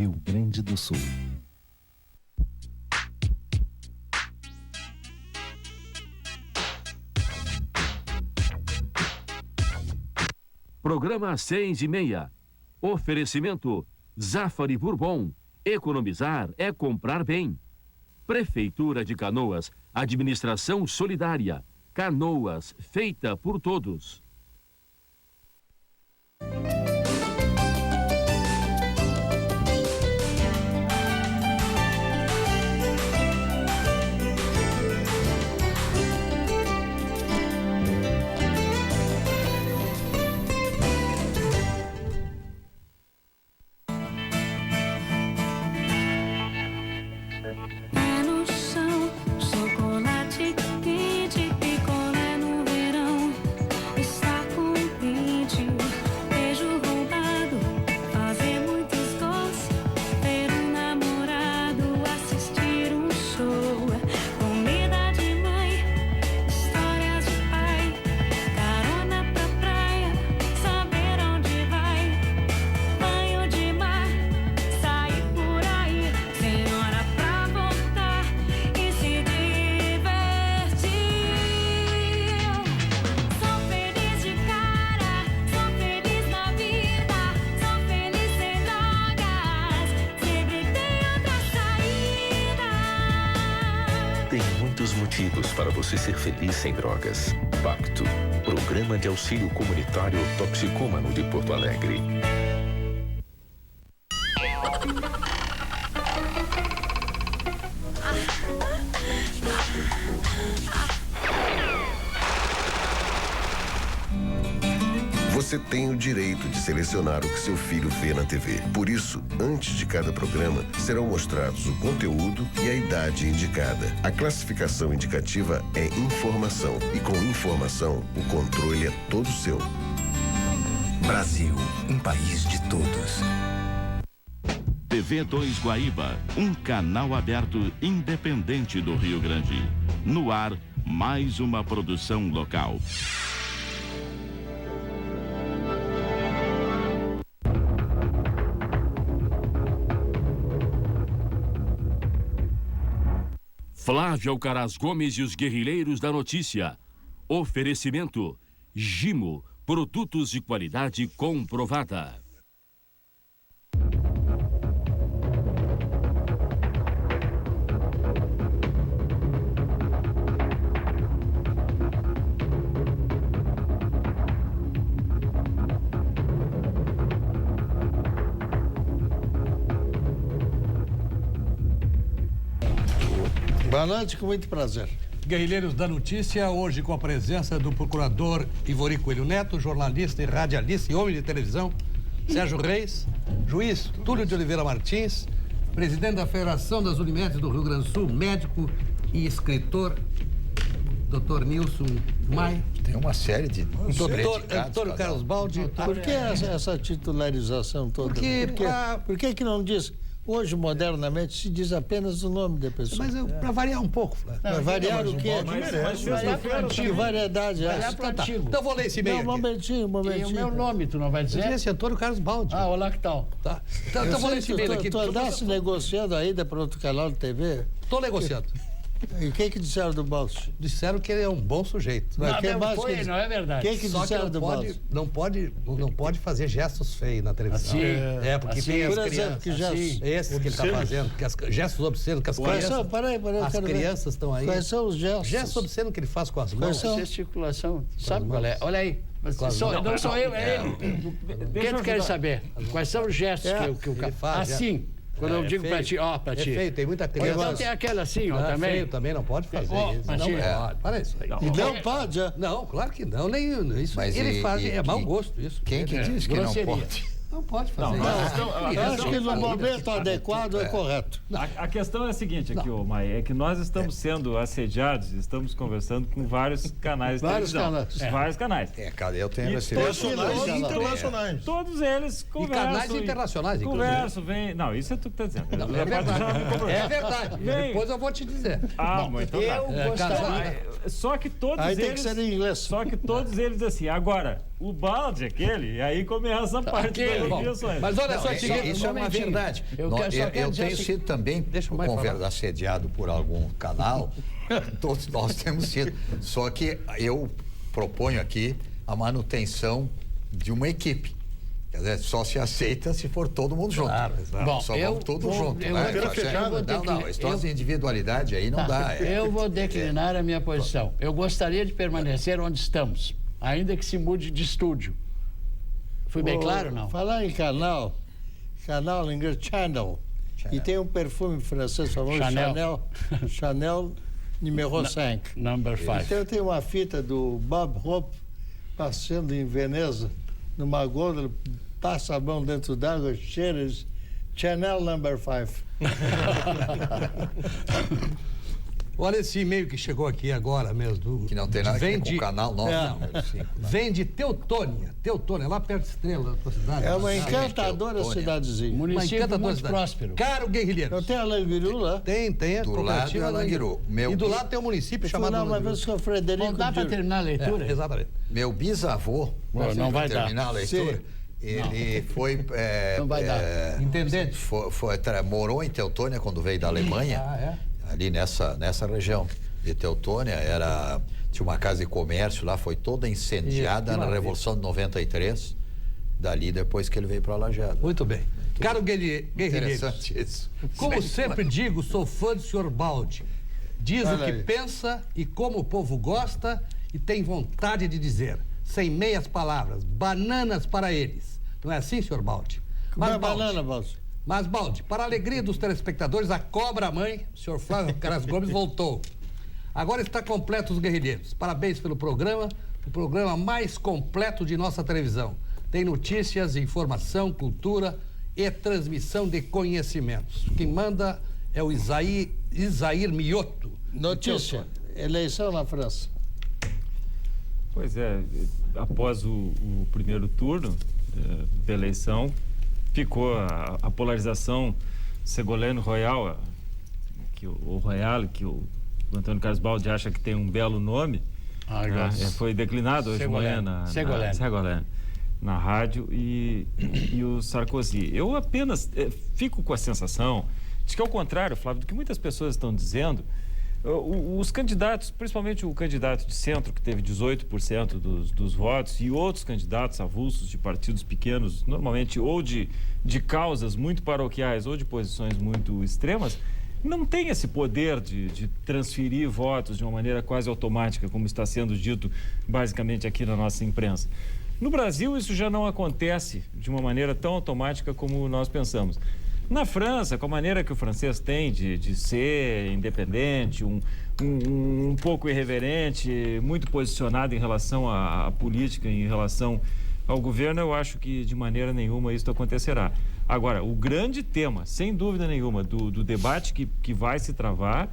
Rio Grande do Sul. Programa 6:30. Oferecimento Zafari Bourbon. Economizar é comprar bem. Prefeitura de Canoas. Administração solidária. Canoas, feita por todos. Para você ser feliz sem drogas. Pacto, Programa de Auxílio Comunitário Toxicômano de Porto Alegre. Você tem o direito de selecionar o que seu filho vê na TV. Por isso, antes de cada programa, serão mostrados o conteúdo e a idade indicada. A classificação indicativa é informação e com informação, o controle é todo seu. Brasil, um país de todos. TV 2 Guaíba, um canal aberto independente do Rio Grande. No ar, mais uma produção local. Flávio Alcaraz Gomes e os Guerrilheiros da Notícia. Oferecimento Gimo, produtos de qualidade comprovada. Boa noite, com muito prazer. Guerrilheiros da Notícia, hoje com a presença do procurador Ivori Coelho Neto, jornalista e radialista e homem de televisão, Sérgio Reis, juiz Túlio de Oliveira Martins, presidente da Federação das Unimedes do Rio Grande do Sul, médico e escritor, Dr. Nilson Mai. Tem uma série de... Doutor Antônio Carlos Baldi. Por que essa titularização toda? Por que não diz... Hoje, modernamente, se diz apenas o nome da pessoa. Mas para variar um pouco, Flávio. Para variar o quê? Que variedade é essa? Então vou ler esse e-mail. Um momentinho. E o meu nome, tu não vai dizer? Esse é Antônio Carlos Baldi. Ah, olá, que tal? Tá. Então vou ler esse e-mail aqui. Tu andaste negociando a ida para outro canal de TV? Estou negociando. E o que disseram do Baldi? Disseram que ele é um bom sujeito. Não é verdade. O que disseram do Baldi? Não pode fazer gestos feios na televisão. Assim, porque assim, tem as por exemplo, crianças. que gestos? Esses que ele está fazendo, gestos obscenos, que as Quais crianças... são? Peraí, as crianças estão aí. Quais são os gestos? Gestos obscenos que ele faz com as mãos. Gesticulação, sabe qual é? Olha aí. Não sou eu, é ele. O que tu quer saber? Quais são os gestos que o cara faz? Assim. Quando eu digo pra ti, pra ti. É feio, tem muita criança. Então tem aquela assim, também. Feio também não pode fazer isso. Não pode. Para isso aí. Não pode? Não, claro que não. Nem isso. Mas ele faz, é mau gosto isso. Quem que diz que não pode? Não pode fazer isso. Eu acho que no momento adequado é correto. A questão é a seguinte aqui, Maia, é que nós estamos sendo assediados, estamos conversando com vários canais de televisão. Vários canais. Eu tenho esse nacionais e internacionais. Todos eles conversam. E canais internacionais, conversam, vem. Não, isso é tu que tá dizendo. É verdade. Depois eu vou te dizer. Bom, então tá. Só que todos aí eles... tem que ser em inglês. Só que todos eles assim, agora, o balde aquele, e aí começa a parte das objeções. Mas olha só, isso é uma verdade. Eu tenho sido também assediado por algum canal, todos nós temos sido. Só que eu proponho aqui a manutenção de uma equipe. Quer dizer, só se aceita se for todo mundo junto. Claro, bom, só vamos todos juntos. Não, histórias de individualidade aí não dá. Eu vou declinar a minha posição. Eu gostaria de permanecer onde estamos, ainda que se mude de estúdio. Fui bem claro, não? Falar em canal em inglês, Channel. E tem um perfume francês famoso, Chanel número 5. Number 5. Então eu tenho uma fita do Bob Hope passando em Veneza, numa gôndola, passa a mão dentro d'água, cheira, Chanel number 5. Olha esse e-mail que chegou aqui agora mesmo. Que não tem nada a ver com o canal nosso. Vem de Teutônia, lá perto de Estrela, da tua cidade. É uma encantadora cidadezinha. Município muito próspero. Caro guerrilheiro. Não tem Alanguiru lá? Tem. Do lado é Alanguiru. E do lado tem um município chamado Alanguiru. Uma vez com o Frederico. Não dá para terminar a leitura? Exatamente. Meu bisavô, não vai terminar a leitura, Sim. ele foi... não vai dar. Intendente. Morou em Teutônia quando veio da Alemanha. Ali nessa região de Teutônia, tinha uma casa de comércio lá, foi toda incendiada na Revolução de 93, dali depois que ele veio para Lajeado. Muito bem. Caro guerrilheiro, interessante isso. Como sempre digo, sou fã do senhor Baldi. Diz o que pensa e como o povo gosta e tem vontade de dizer, sem meias palavras, bananas para eles. Não é assim, senhor Baldi? Mas, Baldi, para a alegria dos telespectadores, a cobra-mãe, o senhor Flávio Caras Gomes, voltou. Agora está completo os guerrilheiros. Parabéns pelo programa, o programa mais completo de nossa televisão. Tem notícias, informação, cultura e transmissão de conhecimentos. Quem manda é o Isair Mioto. Notícia, eleição na França. Pois é, após o primeiro turno da eleição, ficou a polarização Ségolène-Royal, que o Antônio Carlos Baldi acha que tem um belo nome. Foi declinado hoje de manhã Ségolène, na rádio, e o Sarkozy. Eu apenas fico com a sensação de que, ao contrário, Flávio, do que muitas pessoas estão dizendo, os candidatos, principalmente o candidato de centro, que teve 18% dos votos, e outros candidatos avulsos de partidos pequenos, normalmente ou de causas muito paroquiais ou de posições muito extremas, não tem esse poder de transferir votos de uma maneira quase automática, como está sendo dito basicamente aqui na nossa imprensa. No Brasil, isso já não acontece de uma maneira tão automática como nós pensamos. Na França, com a maneira que o francês tem de ser independente, um pouco irreverente, muito posicionado em relação à política, em relação ao governo, eu acho que de maneira nenhuma isso acontecerá. Agora, o grande tema, sem dúvida nenhuma, do debate que vai se travar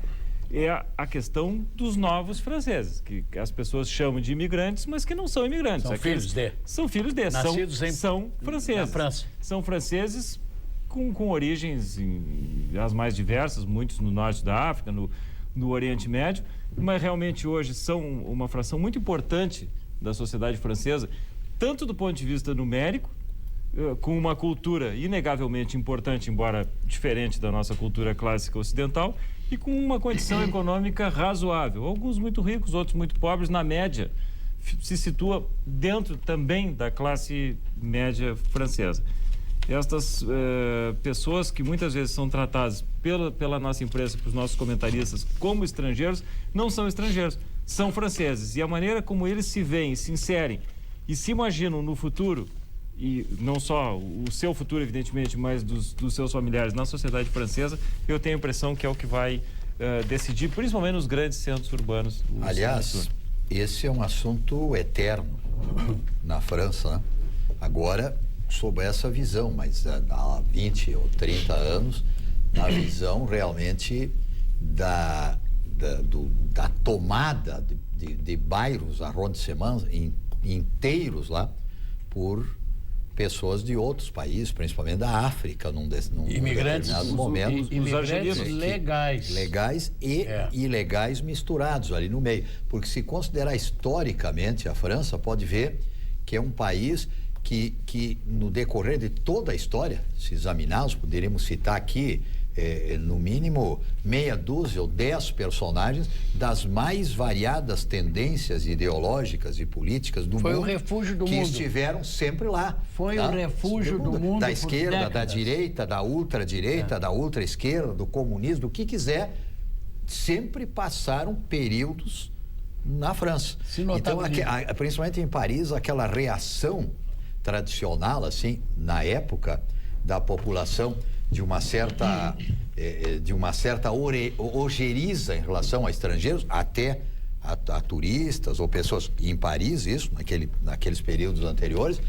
é a questão dos novos franceses, que as pessoas chamam de imigrantes, mas que não são imigrantes. São filhos de. São filhos de. Nascidos são franceses. Na França. São franceses com origens as mais diversas, muitos no norte da África, no Oriente Médio, mas realmente hoje são uma fração muito importante da sociedade francesa, tanto do ponto de vista numérico, com uma cultura inegavelmente importante, embora diferente da nossa cultura clássica ocidental, e com uma condição econômica razoável. Alguns muito ricos, outros muito pobres, na média, se situa dentro também da classe média francesa. Estas pessoas que muitas vezes são tratadas pela nossa imprensa, pelos nossos comentaristas, como estrangeiros, não são estrangeiros, são franceses. E a maneira como eles se veem, se inserem e se imaginam no futuro, e não só o seu futuro, evidentemente, mas dos seus familiares na sociedade francesa, eu tenho a impressão que é o que vai decidir, principalmente nos grandes centros urbanos. Aliás, esse é um assunto eterno na França, né? Agora, sob essa visão, mas há 20 ou 30 anos, na visão realmente da tomada de bairros, arrondissements inteiros lá, por pessoas de outros países, principalmente da África, num determinado momento. Imigrantes legais. Legais e ilegais misturados ali no meio. Porque se considerar historicamente a França, pode ver que é um país que no decorrer de toda a história, se examinarmos, poderíamos citar aqui no mínimo meia dúzia ou 10 personagens das mais variadas tendências ideológicas e políticas do mundo. Foi o refúgio do mundo. Que estiveram sempre lá. Foi o refúgio do mundo. Da esquerda, da direita, da ultradireita, da ultra-esquerda, do comunismo, do que quiser, sempre passaram períodos na França. Então, principalmente em Paris, aquela reação tradicional, assim, na época, da população de uma certa ojeriza em relação a estrangeiros, até a turistas ou pessoas em Paris, isso, naqueles períodos anteriores,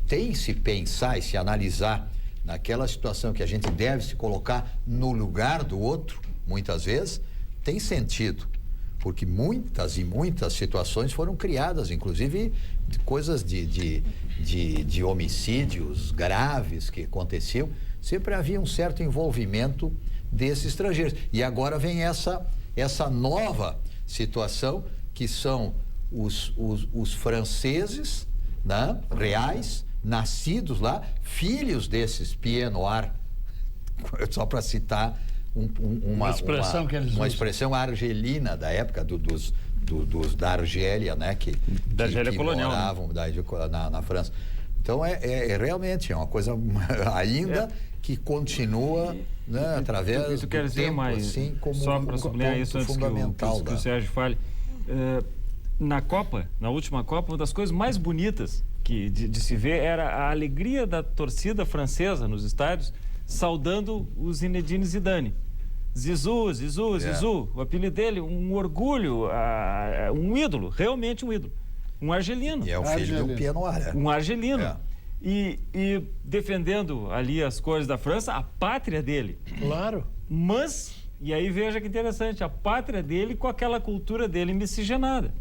tem se pensar e se analisar naquela situação que a gente deve se colocar no lugar do outro, muitas vezes, tem sentido. Porque muitas e muitas situações foram criadas, inclusive coisas de homicídios graves que aconteciam, sempre havia um certo envolvimento desses estrangeiros. E agora vem essa nova situação, que são os franceses, né, reais, nascidos lá, filhos desses Pieds Noirs, só para citar uma expressão argelina da época da Argélia, né, que colonial, moravam, né? na França. Então realmente uma coisa ainda que continua, né, através isso quer dizer tempo, mais, assim, como só para sublinhar isso antes que o Sérgio fale. Na última Copa, uma das coisas mais bonitas de se ver era a alegria da torcida francesa nos estádios saudando o Zinedine Zidane. Zizou, o apelido dele, um orgulho, um ídolo, realmente um ídolo. Um argelino. E é o filho do Pieds Noirs. Um argelino. E defendendo ali as cores da França, a pátria dele. Claro. Mas, e aí veja que interessante, a pátria dele com aquela cultura dele miscigenada.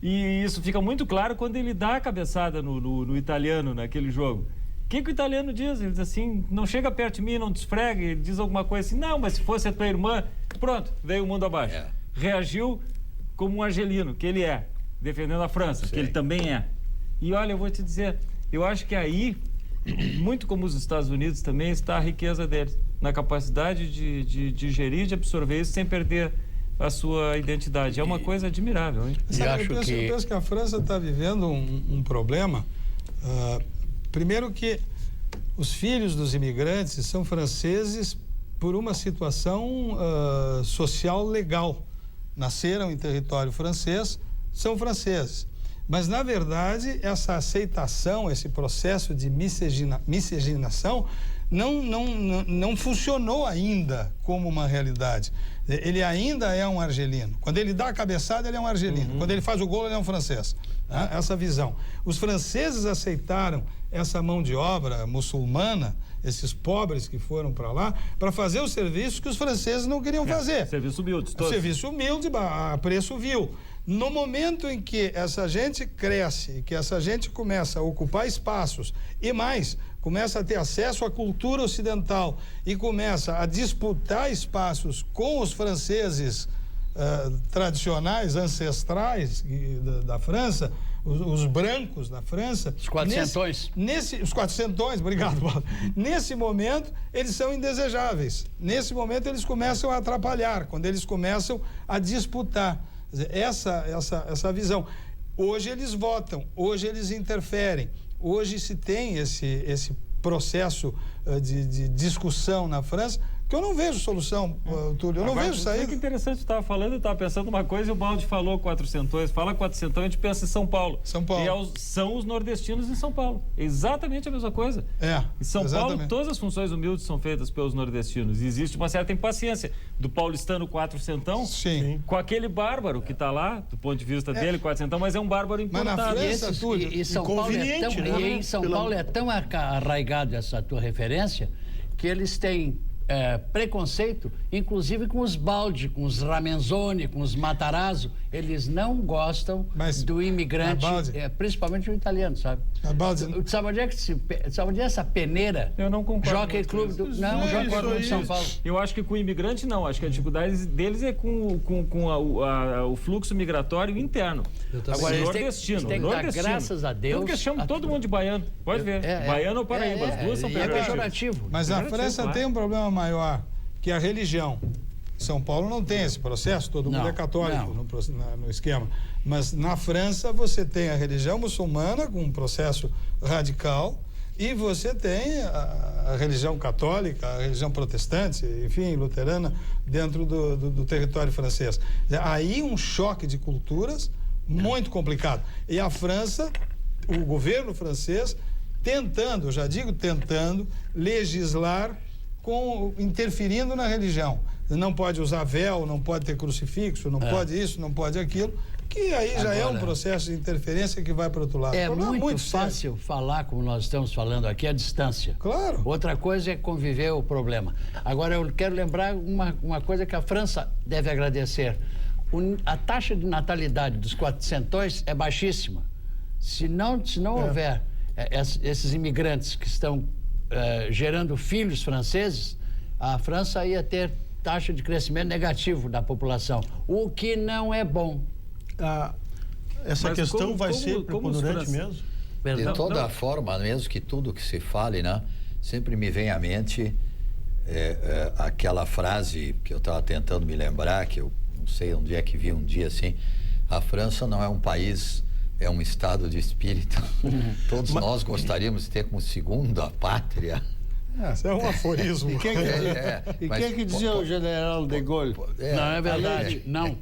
E isso fica muito claro quando ele dá a cabeçada no italiano naquele jogo. O que o italiano diz? Ele diz assim, não chega perto de mim, não te esfrega. Ele diz alguma coisa assim, não, mas se fosse a tua irmã, pronto, veio o mundo abaixo. Reagiu como um argelino, que ele é, defendendo a França, que ele também é. E olha, eu vou te dizer, eu acho que aí, muito como os Estados Unidos também, está a riqueza deles, na capacidade de gerir, de absorver isso sem perder a sua identidade. É uma coisa admirável, hein? Eu penso que a França está vivendo um problema. Primeiro que os filhos dos imigrantes são franceses por uma situação social legal. Nasceram em território francês, são franceses. Mas, na verdade, essa aceitação, esse processo de miscigenação não funcionou ainda como uma realidade. Ele ainda é um argelino. Quando ele dá a cabeçada, ele é um argelino. Quando ele faz o gol, ele é um francês. Essa visão. Os franceses aceitaram essa mão de obra muçulmana, esses pobres que foram para lá, para fazer os serviços que os franceses não queriam fazer. Serviço humilde. Serviço humilde, a preço vil. No momento em que essa gente cresce, que essa gente começa a ocupar espaços e mais, começa a ter acesso à cultura ocidental e começa a disputar espaços com os franceses tradicionais, ancestrais da França, os brancos da França. Os quatrocentões. Os quatrocentões, obrigado, Paulo. Nesse momento, eles são indesejáveis. Nesse momento, eles começam a atrapalhar, quando eles começam a disputar. Essa visão. Hoje eles votam, hoje eles interferem, hoje se tem esse processo de discussão na França, que eu não vejo solução, Túlio, eu não vejo saída. Que interessante, você estava falando, eu estava pensando uma coisa e o Baldi falou quatrocentões, fala quatrocentão, a gente pensa em São Paulo. E são os nordestinos em São Paulo. Exatamente a mesma coisa. Em São Paulo, todas as funções humildes são feitas pelos nordestinos. E existe uma certa impaciência do paulistano quatrocentão com aquele bárbaro que está lá, do ponto de vista dele, quatrocentão, mas é um bárbaro importado. Mas na França, Túlio, e São Paulo em São Paulo é tão arraigado essa tua referência que eles têm preconceito, inclusive com os Baldi, com os Ramenzoni, com os Matarazzo. Eles não gostam do imigrante, principalmente o italiano, sabe? Sabe onde é essa peneira? Eu não concordo. Jockey Club não concordo de São Paulo. Eu acho que com o imigrante não. Acho que a dificuldade deles é com o fluxo migratório interno. Agora, nordestino. Tem que dar graças a Deus. Porque chamam todo mundo de baiano. Pode ver. Baiano ou Paraíba. As duas são pejorativo. Mas a França tem um problema maior, que a religião. São Paulo não tem esse processo, todo mundo é católico no esquema. Mas na França você tem a religião muçulmana com um processo radical e você tem a religião católica, a religião protestante, enfim, luterana, dentro do território francês. Aí um choque de culturas muito complicado. E a França, o governo francês, tentando legislar interferindo na religião. Não pode usar véu, não pode ter crucifixo, não pode isso, não pode aquilo, que aí já é um processo de interferência que vai para o outro lado. É muito fácil falar, como nós estamos falando aqui, à distância. Claro. Outra coisa é conviver o problema. Agora, eu quero lembrar uma coisa que a França deve agradecer. A taxa de natalidade dos 400 é baixíssima. Se não houver esses imigrantes que estão gerando filhos franceses, a França ia ter taxa de crescimento negativo da população, o que não é bom. Essa questão vai ser preponderante mesmo? De toda forma, mesmo que tudo que se fale, né, sempre me vem à mente aquela frase que eu estava tentando me lembrar, que eu não sei onde é que vi um dia assim: a França não é um país, é um estado de espírito. Todos nós gostaríamos de ter como segunda pátria. Isso é um aforismo. E quem que dizia o general de Gaulle? Não é verdade, não.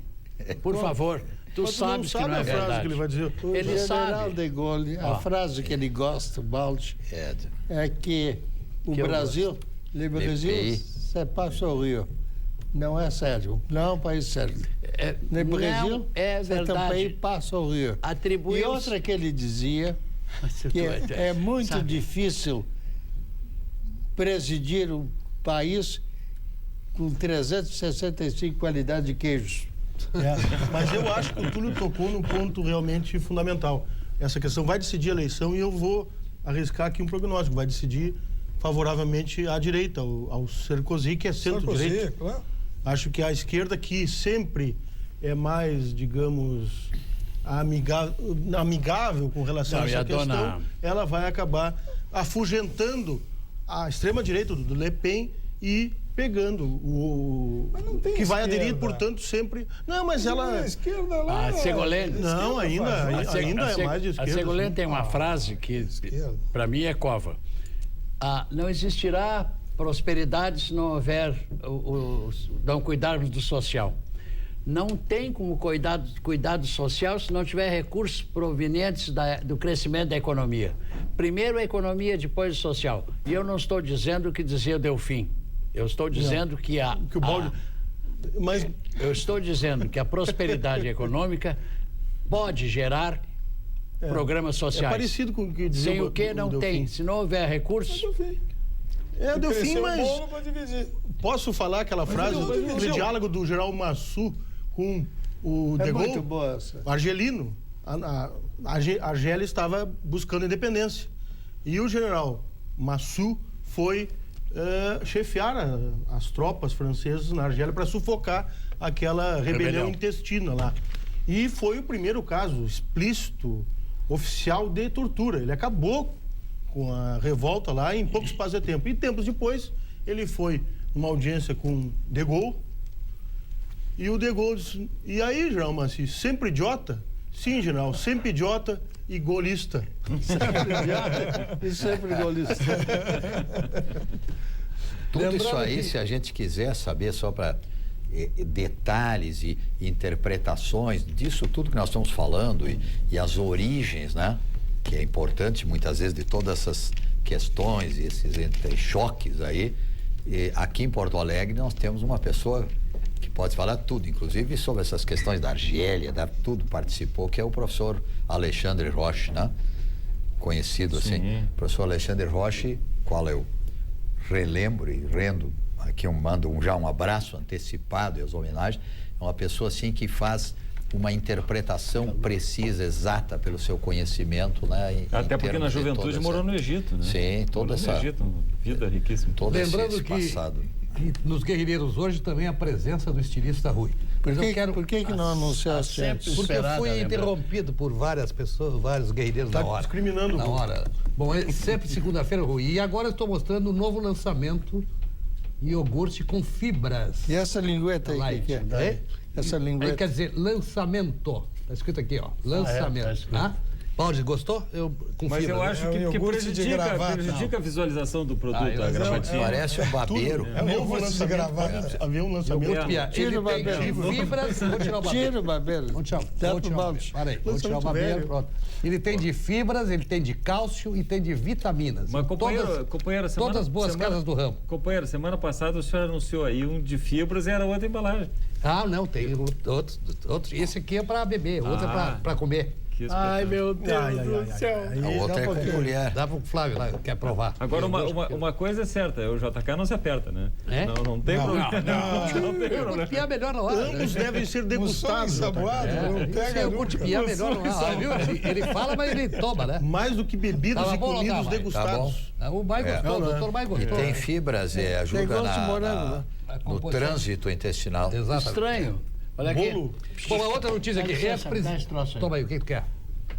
Por favor, tu sabes que não é verdade. Que ele vai dizer. O general de Gaulle, a frase que ele gosta, Balch, é que o Brasil, le Brasil, c'est pas sérieux. Não é sério, não é um país sério. No Brasil, c'est un pays pas sérieux. E outra que ele dizia, que é muito difícil presidir um país com 365 qualidades de queijos. Mas eu acho que o Túlio tocou num ponto realmente fundamental. Essa questão vai decidir a eleição e eu vou arriscar aqui um prognóstico. Vai decidir favoravelmente à direita, ao Sarkozy, que é centro-direita. Claro. Acho que a esquerda, que sempre é mais, digamos, amigável com relação a essa questão, ela vai acabar afugentando a extrema-direita do Le Pen e pegando o que vai aderir, portanto, sempre... Não, mas ela... A esquerda lá... A Ségolène... Não, ainda é mais de esquerda. A Ségolène tem uma frase que, para mim, é cova. Não existirá prosperidade se não houver não cuidarmos do social. Não tem como cuidado social se não tiver recursos provenientes do crescimento da economia. Primeiro a economia, depois o social. E eu não estou dizendo o que dizia o Delfim. Eu estou dizendo que eu estou dizendo que a prosperidade econômica pode gerar programas sociais. É parecido com o que dizia sem o que não tem. Se não houver recursos... o Delfim, mas... Posso falar aquela frase, aquele diálogo do general Massu com o de Gaulle? Muito boa essa. Argelino. A Argélia estava buscando independência. E o general Massu foi chefiar as tropas francesas na Argélia para sufocar aquela rebelião intestina lá. E foi o primeiro caso explícito, oficial, de tortura. Ele acabou com a revolta lá em pouco espaço de tempo. E tempos depois, ele foi numa audiência com de Gaulle. E o de Gaulle disse: e aí, general Massu, sempre idiota? Sim, general, sempre idiota e golista. Sempre idiota e sempre golista. Tudo isso aí, se a gente quiser saber só para detalhes e interpretações disso tudo que nós estamos falando e as origens, né? Que é importante muitas vezes de todas essas questões e esses choques aí. Aqui em Porto Alegre nós temos uma pessoa que pode falar tudo, inclusive sobre essas questões da Argélia, tudo participou, que é o professor Alexandre Roche, né? Conhecido assim. Professor Alexandre Roche, qual eu relembro e rendo aqui, mando já um abraço antecipado e as homenagens. É uma pessoa assim que faz uma interpretação precisa, exata pelo seu conhecimento, né? Até porque na juventude morou no Egito, né? Sim, toda essa... no Egito, vida riquíssima. Lembrando que nos guerrilheiros hoje também a presença do estilista Rui. Por que não anunciaste antes? Porque eu fui interrompido por várias pessoas, vários guerrilheiros na hora. Discriminando. Na hora. Bom, é sempre segunda-feira, Rui. E agora eu estou mostrando o novo lançamento, iogurte com fibras. E essa lingueta aí, que é? Essa lingueta. Aí quer dizer lançamento. Está escrito aqui, ó. Lançamento. Paulo, gostou? Mas eu acho que prejudica a visualização do produto, a gravatinha. Parece um babeiro. É um novo lançamento. Havia um lançamento. Tira o babeiro. Fibras. Vou tirar o babeiro. Tira o babeiro. Vou tirar o babeiro. Pronto. Ele tem de fibras, ele tem de cálcio e tem de vitaminas. Mas, companheiro, todas as boas casas do ramo. Companheiro, semana passada o senhor anunciou aí um de fibras e era outra embalagem. Ah, não, tem outros. Esse aqui é para beber, outro é para comer. Ai, meu Deus do céu. A outra é com colher. Dá pro Flávio lá, quer provar. Agora, uma coisa é certa, o JK não se aperta, né? É? Não tem problema. Não tem problema. Piar melhor na hora. Ambos devem ser degustados. Iogurte piar melhor na hora. Ele fala, mas ele toma, né? Mais do que bebidas e comidas degustados. É o mais gostoso, o doutor mais gostoso. E tem fibras, ajuda no trânsito intestinal. Exato. Estranho. Olha aqui. Bom, uma outra notícia aqui. Toma aí, o que tu quer?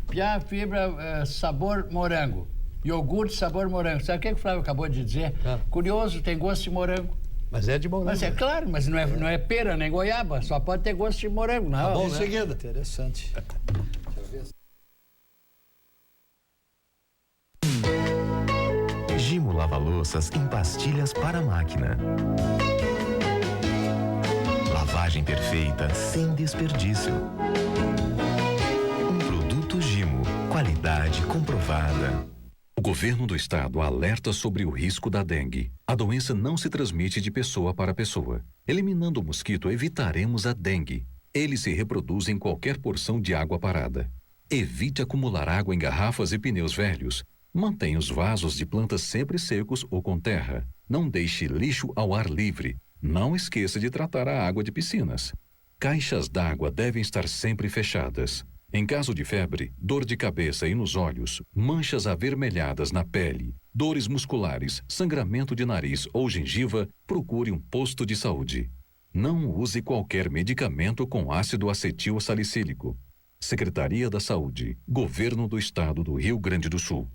Piá fibra sabor morango. Iogurte sabor morango. Sabe o que o Flávio acabou de dizer? Curioso, tem gosto de morango. Mas é de morango. Mas é claro, mas não é pera nem goiaba. Só pode ter gosto de morango. Não, bom, em né? seguida. Interessante. Gimo lava-louças em pastilhas para a máquina. Lavagem perfeita sem desperdício. Um produto Gimo, qualidade comprovada. O governo do estado alerta sobre o risco da dengue. A doença não se transmite de pessoa para pessoa. Eliminando o mosquito, evitaremos a dengue. Ele se reproduz em qualquer porção de água parada. Evite acumular água em garrafas e pneus velhos. Mantenha os vasos de plantas sempre secos ou com terra. Não deixe lixo ao ar livre. Não esqueça de tratar a água de piscinas. Caixas d'água devem estar sempre fechadas. Em caso de febre, dor de cabeça e nos olhos, manchas avermelhadas na pele, dores musculares, sangramento de nariz ou gengiva, procure um posto de saúde. Não use qualquer medicamento com ácido acetil salicílico. Secretaria da Saúde, Governo do Estado do Rio Grande do Sul.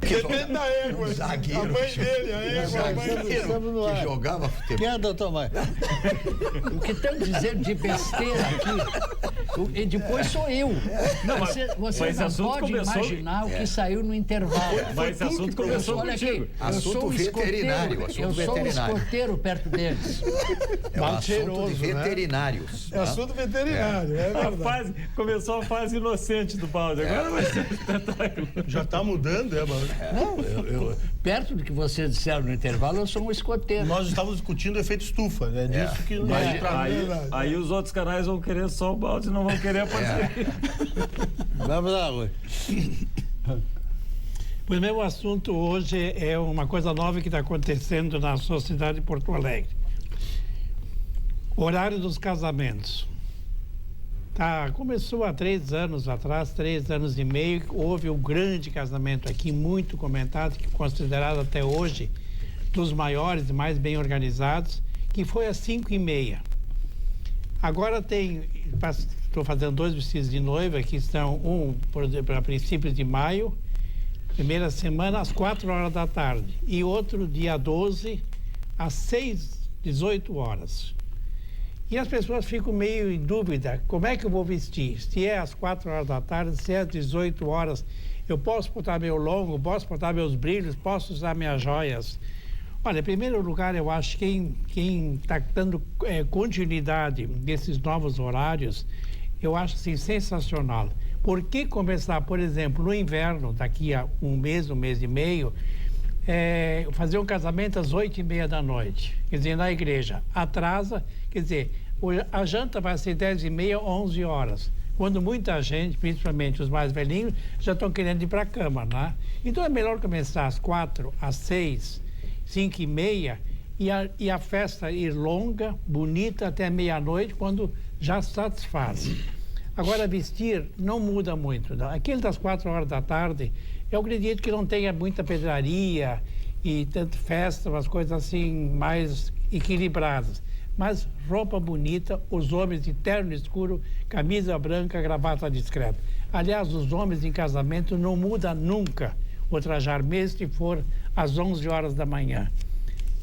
Depende da égua. Zagueiro. A mãe dele, a égua, a mãe dele. Que jogava futebol. Quem é, doutor Mãe? O que estão dizendo de besteira aqui, e depois sou eu. Não, você não pode imaginar o que saiu no intervalo. Mas esse assunto começou Olha contigo. aqui, Assunto veterinário. Eu sou o escoteiro perto deles. É um assunto de veterinários. É assunto veterinário, é verdade. Começou a fase inocente do balde, agora vai ser um espetáculo. Já está mudando, Balde? Não, perto do que vocês disseram no intervalo, eu sou um escoteiro. Nós estávamos discutindo o efeito estufa, né? Disso que aí os outros canais vão querer só o balde e não vão querer a parceria. Vamos lá, Rui. Pois meu assunto hoje é uma coisa nova que está acontecendo na sociedade de Porto Alegre. Horário dos casamentos. Começou há 3 anos atrás, 3 anos e meio, houve um grande casamento aqui, muito comentado, que considerado até hoje dos maiores e mais bem organizados, que foi às 5h30. Agora estou fazendo 2 vestidos de noiva, que estão um para princípios de maio, primeira semana às 4h da tarde, e outro dia 12 às 18 horas. E as pessoas ficam meio em dúvida, como é que eu vou vestir? Se é às 4h da tarde, se é às 18 horas, eu posso botar meu longo, posso botar meus brilhos, posso usar minhas joias. Olha, em primeiro lugar, eu acho que quem está dando continuidade desses novos horários, eu acho assim, sensacional. Por que começar, por exemplo, no inverno, daqui a um mês e meio, fazer um casamento às 8h30 da noite, quer dizer, na igreja, atrasa, quer dizer, a janta vai ser 10h30, 11 horas, quando muita gente, principalmente os mais velhinhos, já estão querendo ir para a cama, né? Então é melhor começar às 4, às 6, 5h30 e a festa ir longa, bonita, até meia-noite, quando já satisfaz. Agora, vestir não muda muito. Não. Aquele das 4 horas da tarde, eu acredito que não tenha muita pedraria e tanto festa, umas coisas assim mais equilibradas. Mas roupa bonita, os homens de terno escuro, camisa branca, gravata discreta. Aliás, os homens em casamento não muda nunca o trajar, mesmo se for às 11 horas da manhã.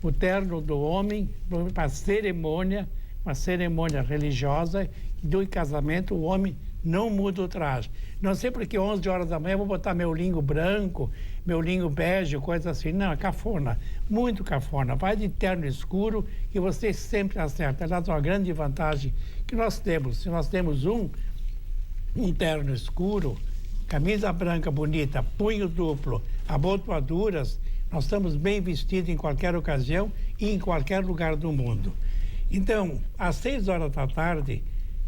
O terno do homem, para uma cerimônia religiosa, do casamento, o homem não muda o traje. Não sei porque 11 horas da manhã eu vou botar meu linho branco, meu linho bege, coisa assim. Não, é cafona, muito cafona. Vai de terno escuro e você sempre acerta. Aliás, uma grande vantagem que nós temos. Se nós temos um terno escuro, camisa branca bonita, punho duplo, abotoaduras, nós estamos bem vestidos em qualquer ocasião e em qualquer lugar do mundo. Então, às 6 horas da tarde,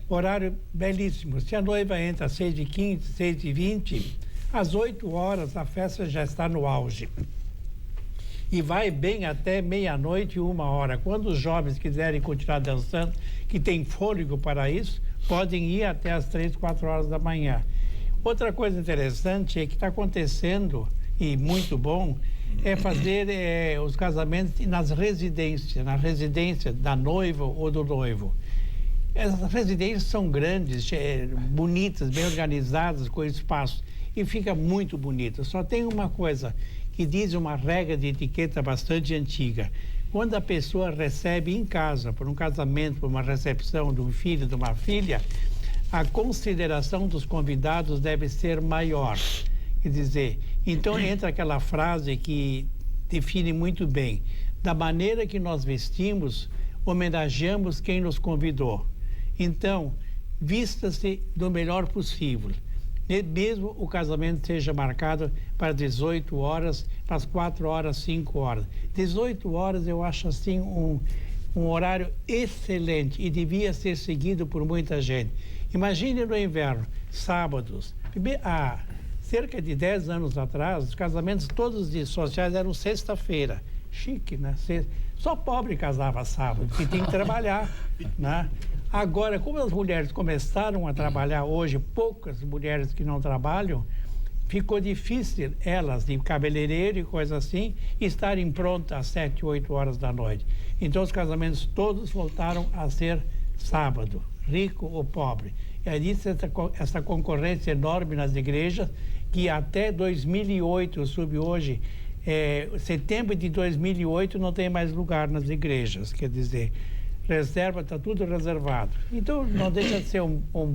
horário belíssimo. Se a noiva entra às 6h15, 6h20, às 8 horas a festa já está no auge. E vai bem até meia-noite, 1h. Quando os jovens quiserem continuar dançando, que tem fôlego para isso, podem ir até às 3, 4 horas da manhã. Outra coisa interessante é que está acontecendo, e muito bom, é fazer os casamentos nas residências, na residência da noiva ou do noivo. Essas residências são grandes, bonitas, bem organizadas, com espaço, e fica muito bonito. Só tem uma coisa que diz uma regra de etiqueta bastante antiga. Quando a pessoa recebe em casa, por um casamento, por uma recepção de um filho, de uma filha, a consideração dos convidados deve ser maior. Quer dizer, então entra aquela frase que define muito bem. Da maneira que nós vestimos, homenageamos quem nos convidou. Então, vista-se do melhor possível. Mesmo o casamento seja marcado para 18 horas, para as 4 horas, 5 horas. 18 horas eu acho assim um horário excelente e devia ser seguido por muita gente. Imagine no inverno, sábados. Há cerca de 10 anos atrás, os casamentos todos de sociais eram sexta-feira. Chique, né? Só pobre casava sábado, porque tinha que trabalhar, né? Agora, como as mulheres começaram a trabalhar hoje, poucas mulheres que não trabalham, ficou difícil elas, de cabeleireiro e coisa assim, estarem prontas às 7, 8 horas da noite. Então, os casamentos todos voltaram a ser sábado, rico ou pobre. E aí disse essa concorrência enorme nas igrejas, que até 2008, eu soube hoje, setembro de 2008 não tem mais lugar nas igrejas, quer dizer, reserva, está tudo reservado. Então, não deixa de ser uma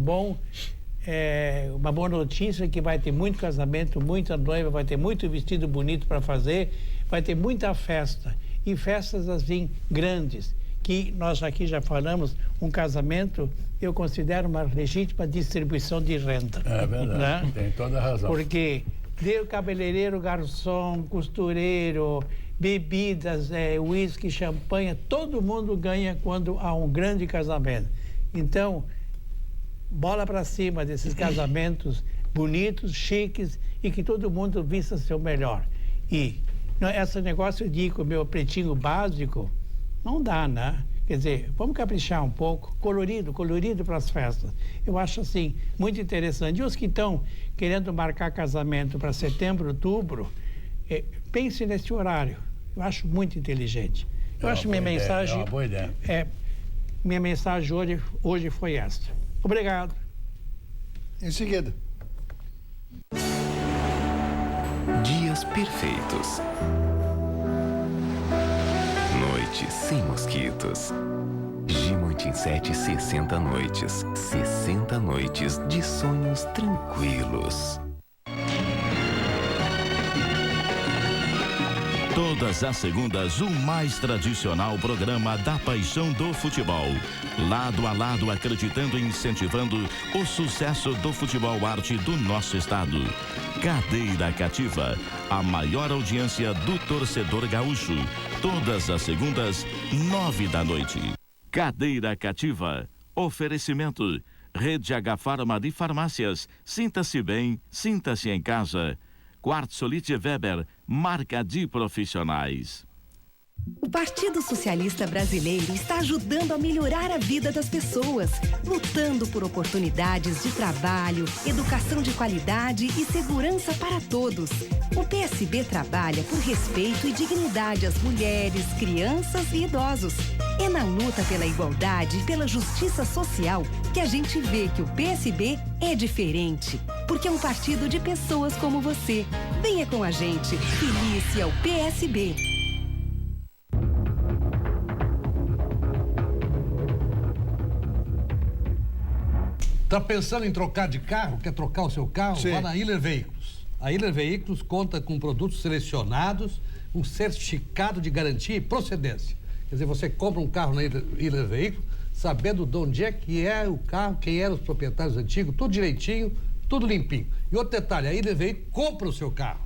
boa notícia que vai ter muito casamento, muita noiva, vai ter muito vestido bonito para fazer, vai ter muita festa, e festas assim grandes, que nós aqui já falamos, um casamento eu considero uma legítima distribuição de renda. É verdade, né? Tem toda a razão. Porque o cabeleireiro, garçom, costureiro, bebidas, uísque, champanhe, todo mundo ganha quando há um grande casamento. Então, bola para cima desses casamentos bonitos, chiques e que todo mundo vista seu melhor. E esse negócio de ir com o meu pretinho básico, não dá, né? Quer dizer, vamos caprichar um pouco, colorido para as festas. Eu acho assim, muito interessante. E os que estão querendo marcar casamento para setembro, outubro, pense nesse horário. Eu acho muito inteligente. Eu acho minha mensagem. É uma boa ideia. Minha mensagem hoje foi esta. Obrigado. Em seguida. Dias perfeitos. Noite sem mosquitos. G-Moitin7 60 noites. 60 noites de sonhos tranquilos. Todas as segundas, o mais tradicional programa da paixão do futebol. Lado a lado, acreditando e incentivando o sucesso do futebol arte do nosso estado. Cadeira Cativa, a maior audiência do torcedor gaúcho. Todas as segundas, 9 da noite. Cadeira Cativa, oferecimento. Rede H Pharma de Farmácias. Sinta-se bem, sinta-se em casa. Quartzolite Weber, marca de profissionais. Partido Socialista Brasileiro está ajudando a melhorar a vida das pessoas, lutando por oportunidades de trabalho, educação de qualidade e segurança para todos. O PSB trabalha por respeito e dignidade às mulheres, crianças e idosos. É na luta pela igualdade e pela justiça social que a gente vê que o PSB é diferente, porque é um partido de pessoas como você. Venha com a gente, feliz ao PSB. Tá pensando em trocar de carro? Quer trocar o seu carro? Sim. Vá na Hiller Veículos. A Hiller Veículos conta com produtos selecionados, um certificado de garantia e procedência. Quer dizer, você compra um carro na Hiller Veículos, sabendo de onde é que é o carro, quem eram os proprietários antigos, tudo direitinho, tudo limpinho. E outro detalhe, a Hiller Veículos compra o seu carro.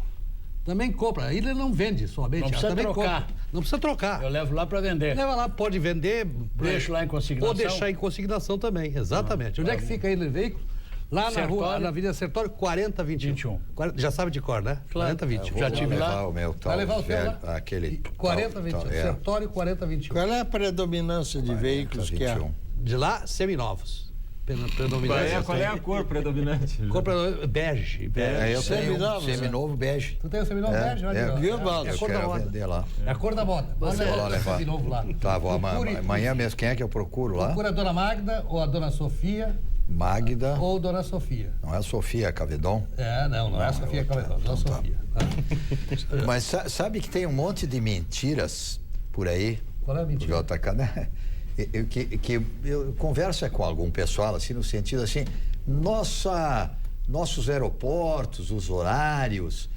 Também compra. A Hiller não vende somente. Não precisa trocar. Compra. Não precisa trocar. Eu levo lá para vender. Leva lá, pode vender. Deixo lá em consignação. Ou deixar em consignação também, exatamente. Onde é que fica a Hiller Veículos? Lá na rua, na Avenida Sertório, 4021. Já sabe de cor, né? Claro. 4021. Já tive lá. O meu tal, vai levar o teu lá? Aquele 4021. Sertório 4021. Qual é a predominância de veículos que há? De lá, seminovos. Qual é a cor predominante? Cor predominante, bege. Eu tenho seminovo bege. Tu tem o seminovo bege? Viu, Valdo? É a cor da moda. Vender lá. É a cor da moda. Vou lá levar. Seminovo lá. Tá, vou amanhã mesmo. Quem é que eu procuro lá? Procura a dona Magda ou a dona Sofia. Magda. Ou dona Sofia. Não é a Sofia Cavedon? Não é a Sofia Cavedon, não é a Sofia. Mas sabe que tem um monte de mentiras por aí? Qual é a mentira? JK, né? Que eu converso com algum pessoal, assim, no sentido assim, nossos aeroportos, os horários,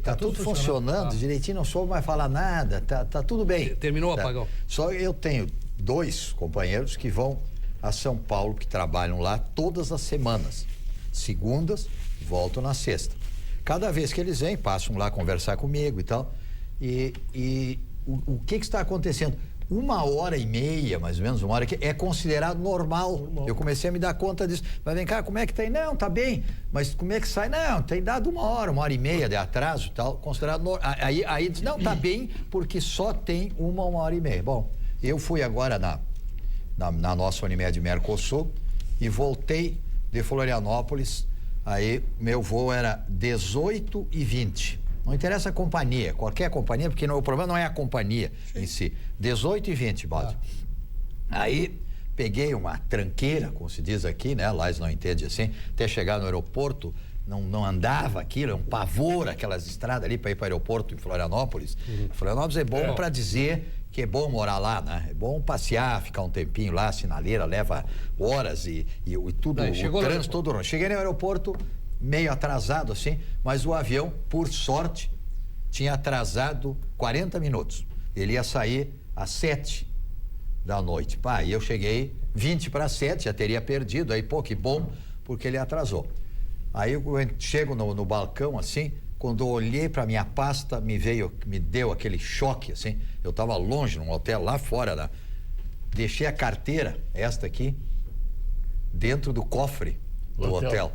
tá tudo funcionando direitinho, não soube mais falar nada, tá tudo bem. Terminou o apagão. Só eu tenho 2 companheiros que vão a São Paulo, que trabalham lá todas as semanas. Segundas, voltam na sexta. Cada vez que eles vêm, passam lá conversar comigo e tal. E o que está acontecendo? 1h30, mais ou menos 1 hora, que é considerado normal. Eu comecei a me dar conta disso. Mas vem cá, como é que tá aí? Não, tá bem. Mas como é que sai? Não, tem dado 1h30 de atraso e tal, considerado normal. Aí diz, não, tá bem, porque só tem 1h30. Bom, eu fui agora na nossa Unimed Mercosul e voltei de Florianópolis. Aí meu voo era 18h20. Não interessa a companhia, qualquer companhia, porque o problema não é a companhia em si. 18h20, Baldi. Aí peguei uma tranqueira, como se diz aqui, né? Lá eles não entendem assim. Até chegar no aeroporto, não andava aquilo, é um pavor aquelas estradas ali para ir para o aeroporto em Florianópolis. Florianópolis é bom para dizer que é bom morar lá, né? É bom passear, ficar um tempinho lá, sinaleira, leva horas e tudo, o trânsito todo. Cheguei no aeroporto meio atrasado assim, mas o avião, por sorte, tinha atrasado 40 minutos. Ele ia sair às 7 da noite. E eu cheguei 20 para 7, já teria perdido. Aí, que bom, porque ele atrasou. Aí eu chego no balcão assim, quando eu olhei para minha pasta, me deu aquele choque assim. Eu estava longe, num hotel lá fora, deixei a carteira, esta aqui, dentro do cofre do hotel.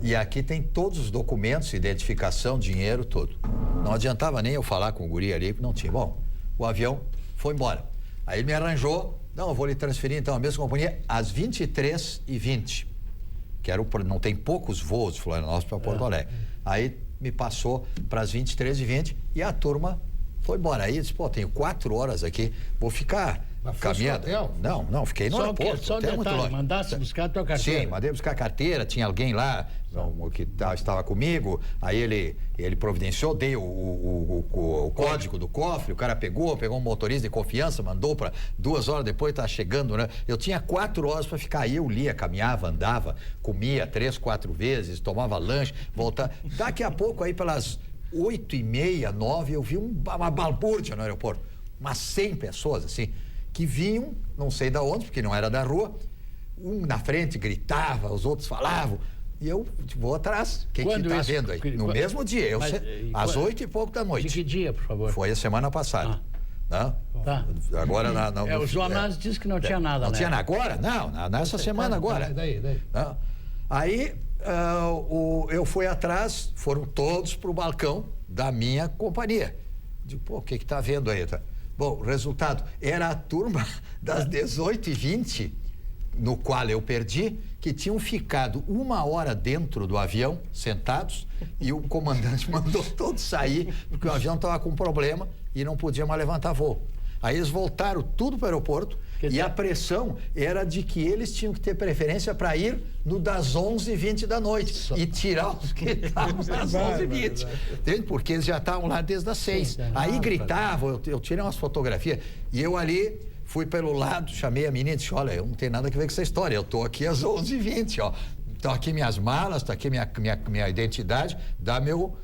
E aqui tem todos os documentos, identificação, dinheiro, tudo. Não adiantava nem eu falar com o guri ali, porque não tinha. Bom, o avião foi embora. Aí ele me arranjou, eu vou lhe transferir então a mesma companhia às 23h20. Não tem poucos voos de Florianópolis para Porto Alegre. Aí me passou para as 23h20 e a foi embora. Aí eu disse, tenho 4 horas aqui, vou ficar caminhando. Não, fiquei no aeroporto. Só um detalhe, mandasse buscar a tua carteira. Sim, mandei buscar a carteira, tinha alguém lá que estava comigo, aí ele providenciou, dei o código do cofre, o cara pegou um motorista de confiança, mandou para 2 horas depois, tá chegando, né? Eu tinha 4 horas para ficar aí, eu lia, caminhava, andava, comia 3, 4 vezes, tomava lanche, voltava. Daqui a pouco aí pelas 8h30, 9h, eu vi uma balbúrdia no aeroporto, umas 100 pessoas assim, que vinham, não sei da onde, porque não era da rua, um na frente gritava, os outros falavam, e eu vou atrás. Quem que tá vendo aí? No mesmo dia, às 8 e pouco da noite. De que dia, por favor? Foi a semana passada. Tá. Agora o jornal disse que não tinha nada, Não tinha nada. Agora? Não, nessa semana agora. Daí. Aí eu fui atrás, foram todos pro balcão da minha companhia. Digo, o que tá vendo aí? Bom, o resultado era a turma das 18h20, no qual eu perdi, que tinham ficado 1 hora dentro do avião, sentados, e o comandante mandou todos sair, porque o avião estava com problema e não podia mais levantar voo. Aí eles voltaram tudo para o aeroporto e a pressão era de que eles tinham que ter preferência para ir no das 11h20 da noite e tirar os que estavam das 11h20. Entende? Porque eles já estavam lá desde as 6. Aí gritavam, eu tirei umas fotografias e eu ali fui pelo lado, chamei a menina e disse, olha, eu não tenho nada a ver com essa história, eu estou aqui às 11h20, ó. Estão aqui minhas malas, está aqui minha identidade, dá meu...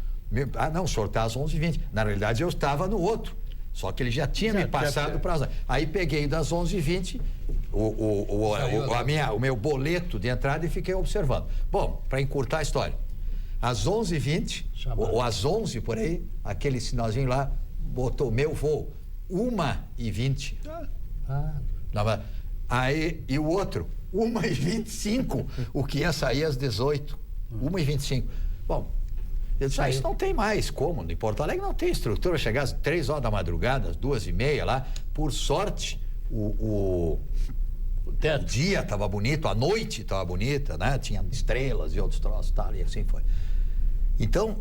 Ah, não, o senhor está às 11h20. Na realidade, eu estava no outro. Só que ele já tinha me passado para... Aí peguei das 11h20 o meu boleto de entrada e fiquei observando. Bom, para encurtar a história, às 11h20, ou às 11 por aí, aquele sinalzinho lá botou meu voo, 1h20. Aí, e o outro, 1h25, o que ia sair às 18, 1h25. Bom, eu disse, isso não tem mais como, em Porto Alegre não tem estrutura, chegar às 3 horas da madrugada, às 2h30 lá, por sorte, o dia estava bonito, a noite estava bonita, né? Tinha estrelas e outros troços, tal, e assim foi. Então,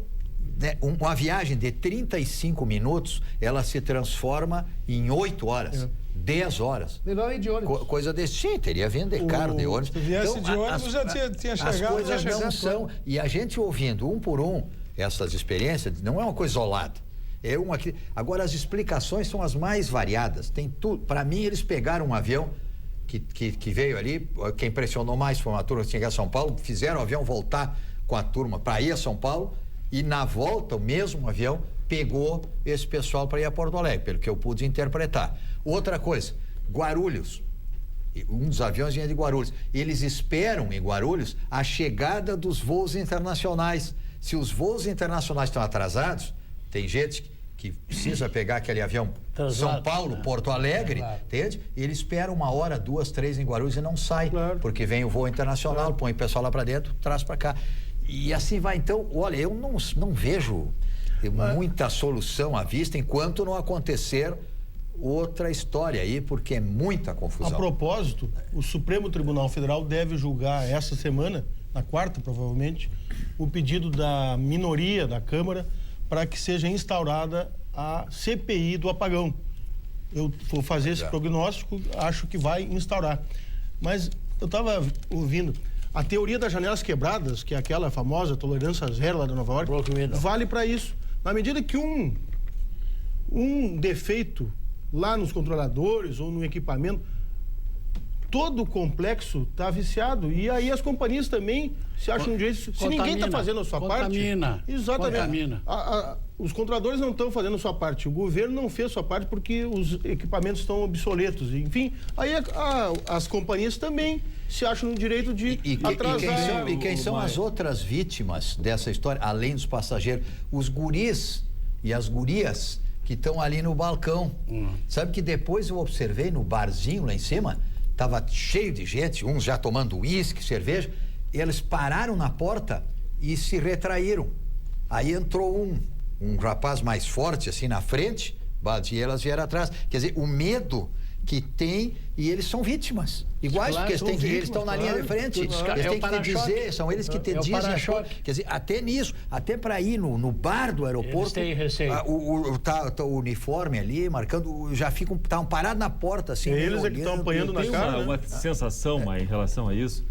né, uma viagem de 35 minutos, ela se transforma em 8 horas. 10 horas. Melhor ir de ônibus. Coisa desse, sim, teria vindo de carro, de ônibus. Se viesse de ônibus, já tinha chegado. As coisas não são. E a gente ouvindo um por um essas experiências, não é uma coisa isolada. É uma que... Agora, as explicações são as mais variadas. Tem tudo. Para mim, eles pegaram um avião que veio ali, quem impressionou mais foi uma turma que tinha que ir a São Paulo, fizeram o avião voltar com a turma para ir a São Paulo, e na volta, o mesmo avião pegou esse pessoal para ir a Porto Alegre, pelo que eu pude interpretar. Outra coisa, Guarulhos, um dos aviões vinha de Guarulhos, eles esperam em Guarulhos a chegada dos voos internacionais. Se os voos internacionais estão atrasados, tem gente que precisa pegar aquele avião São Paulo, Porto Alegre, entende? Ele espera 1 hora, 2, 3 em Guarulhos e não sai, porque vem o voo internacional, põe o pessoal lá para dentro, traz para cá. E assim vai. Então, olha, eu não vejo muita solução à vista enquanto não acontecer outra história aí, porque é muita confusão. A propósito, o Supremo Tribunal Federal deve julgar essa semana, na quarta provavelmente, o pedido da minoria da Câmara para que seja instaurada a CPI do apagão. Eu vou fazer esse prognóstico, acho que vai instaurar. Mas eu estava ouvindo, a teoria das janelas quebradas, que é aquela famosa tolerância zero lá da Nova York, vale para isso. Na medida que um defeito lá nos controladores ou no equipamento, todo o complexo está viciado. E aí as companhias também se acham no direito. Se ninguém está fazendo a sua parte... Exatamente. Os controladores não estão fazendo a sua parte. O governo não fez a sua parte porque os equipamentos estão obsoletos. Enfim, aí as companhias também se acham no direito de atrasar. E quem são as outras vítimas dessa história, além dos passageiros? Os guris e as gurias que estão ali no balcão. Sabe que depois eu observei no barzinho lá em cima, estava cheio de gente, uns já tomando uísque, cerveja, eles pararam na porta e se retraíram. Aí entrou um rapaz mais forte assim na frente, e elas vieram atrás. Quer dizer, o medo que tem, e eles são vítimas. Iguais, porque eles estão na linha de frente. Eles têm que te dizer, são eles que te dizem. Quer dizer, até nisso, até para ir no bar do aeroporto, tá o uniforme ali, marcando, já estavam parados na porta, assim. Eles é que estão apanhando na cara. Uma sensação, em relação a isso,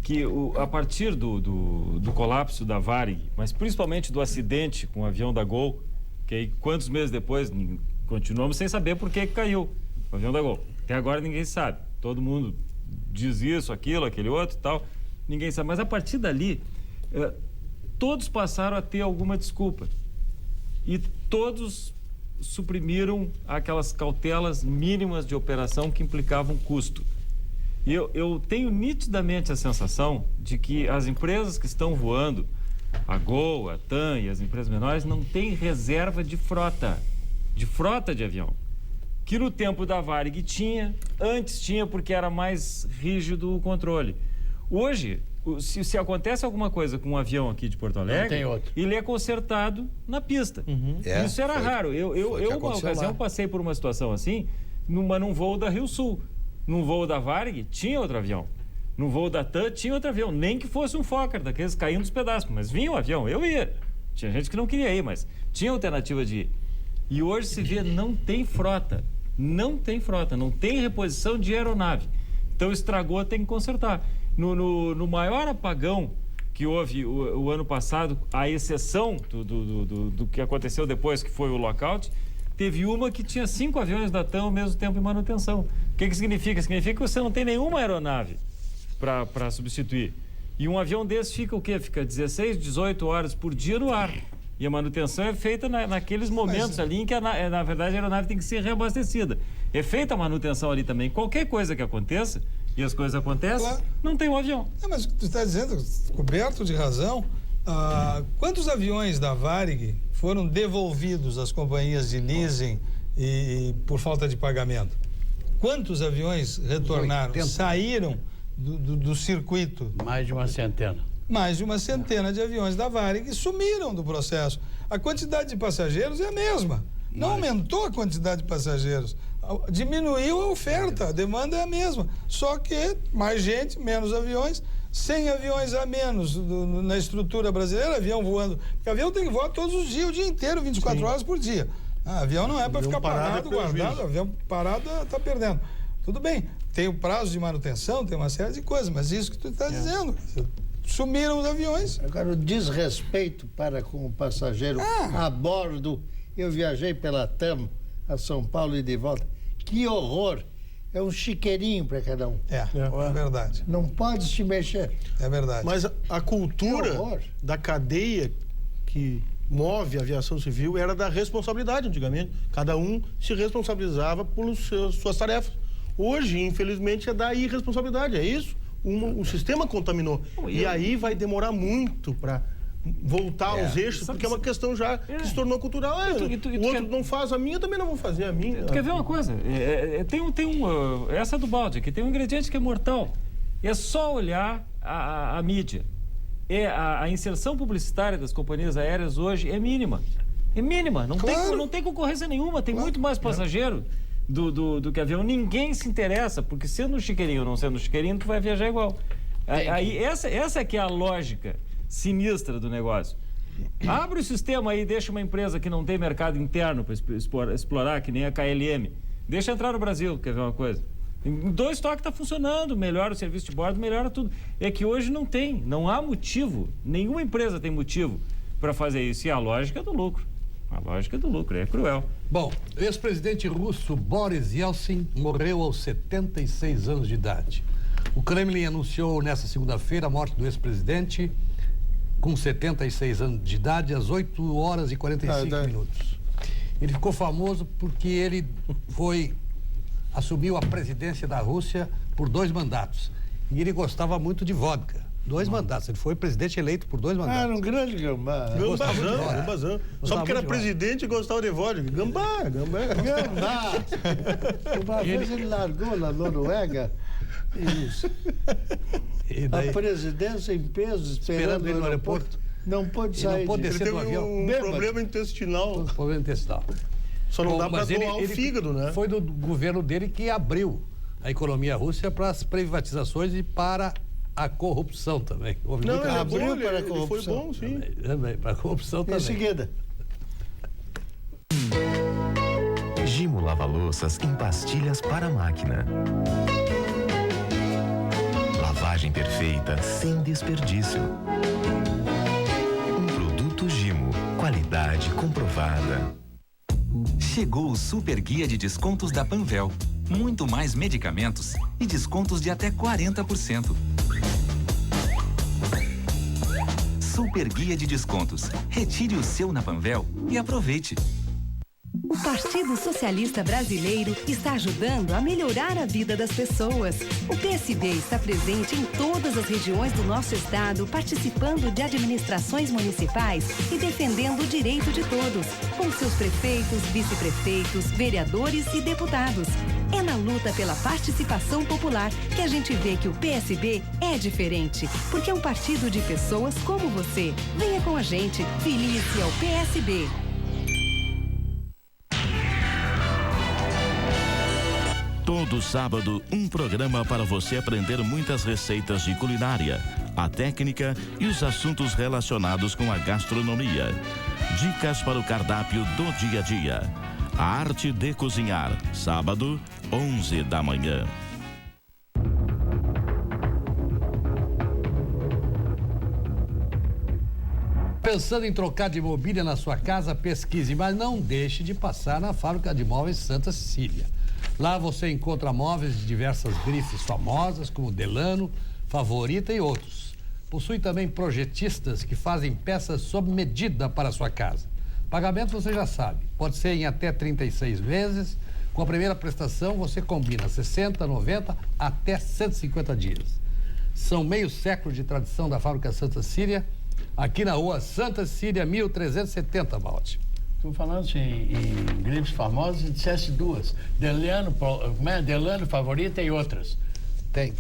que a partir do colapso da Varig, mas principalmente do acidente com o avião da Gol, que aí, quantos meses depois, continuamos sem saber por que caiu o avião da Gol. Até agora ninguém sabe. Todo mundo diz isso, aquilo, aquele outro e tal. Ninguém sabe. Mas a partir dali, todos passaram a ter alguma desculpa. E todos suprimiram aquelas cautelas mínimas de operação que implicavam custo. E eu tenho nitidamente a sensação de que as empresas que estão voando, a Gol, a TAM e as empresas menores, não têm reserva de frota de avião. Que no tempo da Varig antes tinha porque era mais rígido o controle. Hoje, Se acontece alguma coisa com um avião aqui de Porto Alegre, ele é consertado na pista. Isso era raro. Eu uma ocasião, passei por uma situação assim, num voo da Rio Sul. Num voo da Varig, tinha outro avião. No voo da TAM, tinha outro avião. Nem que fosse um Fokker, daqueles caindo dos pedaços. Mas vinha um avião, eu ia. Tinha gente que não queria ir, mas tinha alternativa de ir. E hoje se vê, não tem frota. Não tem frota, não tem reposição de aeronave. Então estragou, tem que consertar. No maior apagão que houve o ano passado, a exceção do que aconteceu depois, que foi o lockout, teve uma que tinha 5 aviões da TAM ao mesmo tempo em manutenção. O que significa? Significa que você não tem nenhuma aeronave para substituir. E um avião desse fica o quê? Fica 16, 18 horas por dia no ar. E a manutenção é feita naqueles momentos ali em que, na verdade, a aeronave tem que ser reabastecida. É feita a manutenção ali também. Qualquer coisa que aconteça, e as coisas acontecem, não tem um avião. Mas tu está dizendo, coberto de razão, quantos aviões da Varig foram devolvidos às companhias de leasing e por falta de pagamento? Quantos aviões retornaram, saíram do circuito? Mais de uma centena. Mais de uma centena de aviões da Varig sumiram do processo. A quantidade de passageiros é a mesma. Não aumentou a quantidade de passageiros. Diminuiu a oferta, a demanda é a mesma. Só que mais gente, menos aviões, 100 aviões a menos na estrutura brasileira, avião voando. Porque avião tem que voar todos os dias, o dia inteiro, 24 horas por dia. Avião não é para ficar parado, guardado. Avião parado está perdendo. Tudo bem, tem o prazo de manutenção, tem uma série de coisas, mas isso que tu está dizendo. Sumiram os aviões. Agora, o desrespeito para com o passageiro a bordo. Eu viajei pela TAM a São Paulo e de volta. Que horror! É um chiqueirinho para cada um. É verdade. Não pode se mexer. É verdade. Mas a cultura da cadeia que move a aviação civil era da responsabilidade antigamente. Cada um se responsabilizava por suas tarefas. Hoje, infelizmente, é da irresponsabilidade. É isso. O sistema contaminou. E aí vai demorar muito para voltar aos eixos, porque é uma questão já que se tornou cultural. O outro não faz a minha, eu também não vou fazer a minha. Tu quer ver uma coisa? Essa do balde aqui, tem um ingrediente que é mortal. É só olhar a mídia. A inserção publicitária das companhias aéreas hoje é mínima. É mínima. Não tem concorrência nenhuma, tem muito mais passageiro do que avião. Ninguém se interessa, porque sendo um chiqueirinho ou não sendo um chiqueirinho, tu vai viajar igual. Aí, essa é que é a lógica sinistra do negócio. Abre o sistema aí, deixa uma empresa que não tem mercado interno para explorar, que nem a KLM. Deixa entrar no Brasil, quer ver uma coisa? Em 2 toques está funcionando, melhora o serviço de bordo, melhora tudo. É que hoje não há motivo, nenhuma empresa tem motivo para fazer isso. E a lógica é do lucro. A lógica do lucro, é cruel. Bom, o ex-presidente russo Boris Yeltsin morreu aos 76 anos de idade. O Kremlin anunciou nesta segunda-feira a morte do ex-presidente com 76 anos de idade, às 8 horas e 45 minutos. Ele ficou famoso porque ele assumiu a presidência da Rússia por 2 mandatos. E ele gostava muito de vodka. 2 mandatos. Ele foi presidente eleito por 2 mandatos. Era um grande gambá. Gambazão. Só porque era presidente e gostava de vodka. Gambá. Uma vez ele largou na Noruega a presidência em peso, esperando ele no aeroporto. Não pôde sair. Não pôde descer do avião. Problema intestinal. Só não dá para doar o fígado, né? Foi do governo dele que abriu a economia russa para as privatizações e para a corrupção também. Abriu para a corrupção. Ele foi bom, sim. Também, para a corrupção também. Em seguida. Gimo lava-louças em pastilhas para a máquina. Lavagem perfeita, sem desperdício. Um produto Gimo, qualidade comprovada. Chegou o Super Guia de Descontos da Panvel. Muito mais medicamentos e descontos de até 40%. Super Guia de Descontos. Retire o seu na Panvel e aproveite. O Partido Socialista Brasileiro está ajudando a melhorar a vida das pessoas. O PSB está presente em todas as regiões do nosso estado, participando de administrações municipais e defendendo o direito de todos, com seus prefeitos, vice-prefeitos, vereadores e deputados. É na luta pela participação popular que a gente vê que o PSB é diferente, porque é um partido de pessoas como você. Venha com a gente, filie-se ao PSB. Todo sábado, um programa para você aprender muitas receitas de culinária, a técnica e os assuntos relacionados com a gastronomia. Dicas para o cardápio do dia a dia. A arte de cozinhar, sábado, 11 da manhã. Pensando em trocar de mobília na sua casa, pesquise, mas não deixe de passar na Fábrica de Móveis Santa Cecília. Lá você encontra móveis de diversas grifes famosas, como Delano, Favorita e outros. Possui também projetistas que fazem peças sob medida para a sua casa. Pagamento você já sabe, pode ser em até 36 vezes. Com a primeira prestação você combina 60, 90 até 150 dias. São meio século de tradição da Fábrica Santa Cecília, aqui na rua Santa Cecília, 1370, Balde. Tu falando em grifes famosas e dissesse duas. Delano, Favorita e outras.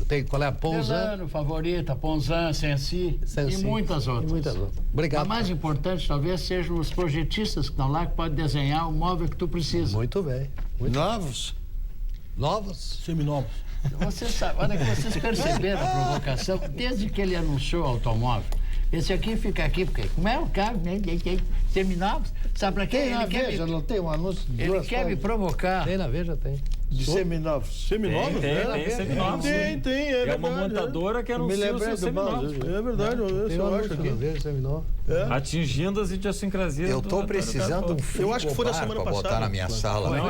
Tem qual é a Ponzan? Delano, Favorita, Ponzan, Sensi e muitas outras. Obrigado. A mais importante talvez sejam os projetistas que estão lá que podem desenhar o móvel que tu precisa. Muito bem. Novos? Novos? Seminovos. Você sabe, olha que vocês perceberam a provocação desde que ele anunciou o automóvel. Esse aqui fica aqui, porque como é o carro, né? Seminovos. Sabe pra quê? Tem na Veja, não tem um anúncio de Ele quer me provocar. Tem na Veja, tem. De seminovos. Seminovos? Tem seminovos. Tem, é uma montadora que anuncia os seus seminovos. É verdade, eu acho aqui. Atingindo as idiosincrasias. Eu estou precisando de um frigobar para botar na minha sala. A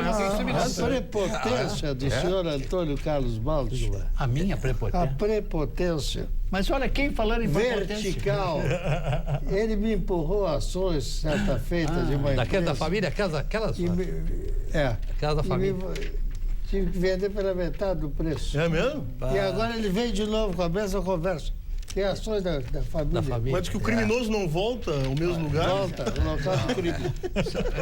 prepotência do senhor Antônio Carlos Baldi. A minha prepotência? A prepotência. Mas olha, quem falando em vertical. Ele me empurrou ações certa feita de uma daquela da família, aquela casa da família. Tive que vender pela metade do preço. É mesmo? E agora ele vem de novo com a mesma conversa. Tem ações da família. Mas que o criminoso não volta ao mesmo lugar? Volta, no local do crime.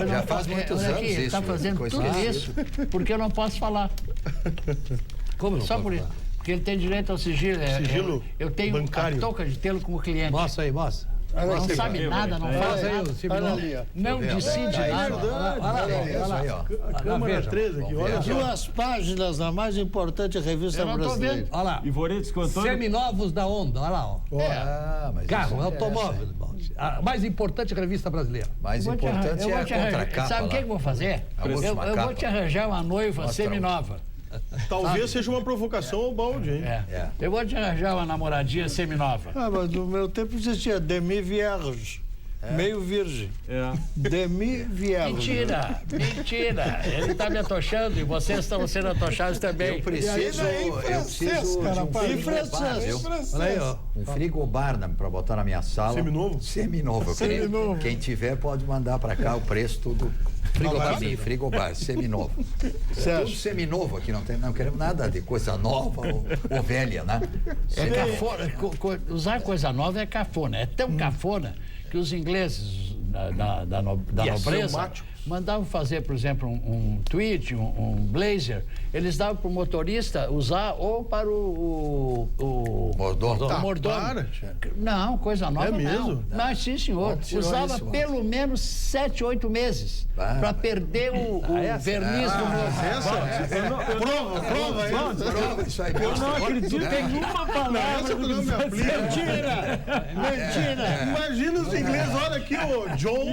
Já faz muitos anos isso. Está fazendo tudo isso porque eu não posso falar. Como não? Só por isso. Porque ele tem direito ao sigilo. Sigilo eu tenho bancário. A touca de tê-lo como cliente. Mostra aí, mostra. Não sabe nada, não faz nada. Não decide nada. Olha aí, ó. Câmara 13 aqui, olha só. 2 páginas na mais importante revista brasileira. Olha lá. Seminovos da Onda, olha lá, ó. Carro, automóvel. A mais importante revista brasileira. Mais importante é a contracapa. Sabe o que eu vou fazer? Eu vou te arranjar uma noiva seminova. Talvez seja uma provocação ao Baldi, hein? Eu vou te arranjar uma namoradinha seminova. Mas no meu tempo existia demi-vierge. Meio virgem. Demi-vierge. Mentira. Ele está me atochando e vocês estão sendo atochados também. Eu preciso de um francês. Olha aí, ó. Um frigobar para botar na minha sala. Seminovo. Quem tiver pode mandar para cá o preço tudo. Frigobar, seminovo. Tudo seminovo aqui, não queremos nada de coisa nova ou velha, né? Cafona, usar coisa nova é cafona. É tão cafona que os ingleses da nobreza mandavam fazer, por exemplo, um tweed, um blazer. Eles davam para o motorista usar ou para o mordomo. Não, coisa nova não. Mas sim, senhor. Usava pelo menos 7, 8 meses para perder o verniz do motor. Prova isso aí. Eu não acredito em uma palavra. Mentira. Imagina os ingleses, olha aqui, o John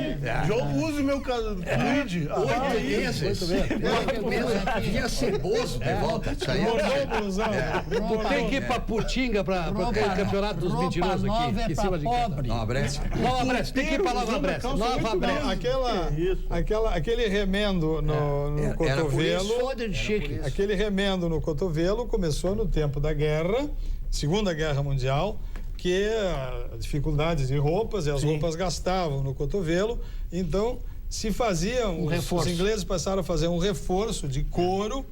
usa o meu tweed. 8 meses. Vinha ceboso de volta. Tem que ir pra Putinga, pra campeonato dos mentirosos aqui. É pra pobre. Nova Brest. Tem que ir pra Nova Brest. Aquele remendo no cotovelo. Aquele remendo no cotovelo começou no tempo da guerra, Segunda Guerra Mundial, que dificuldades de roupas, e as roupas gastavam no cotovelo, então se faziam, os ingleses passaram a fazer um reforço de couro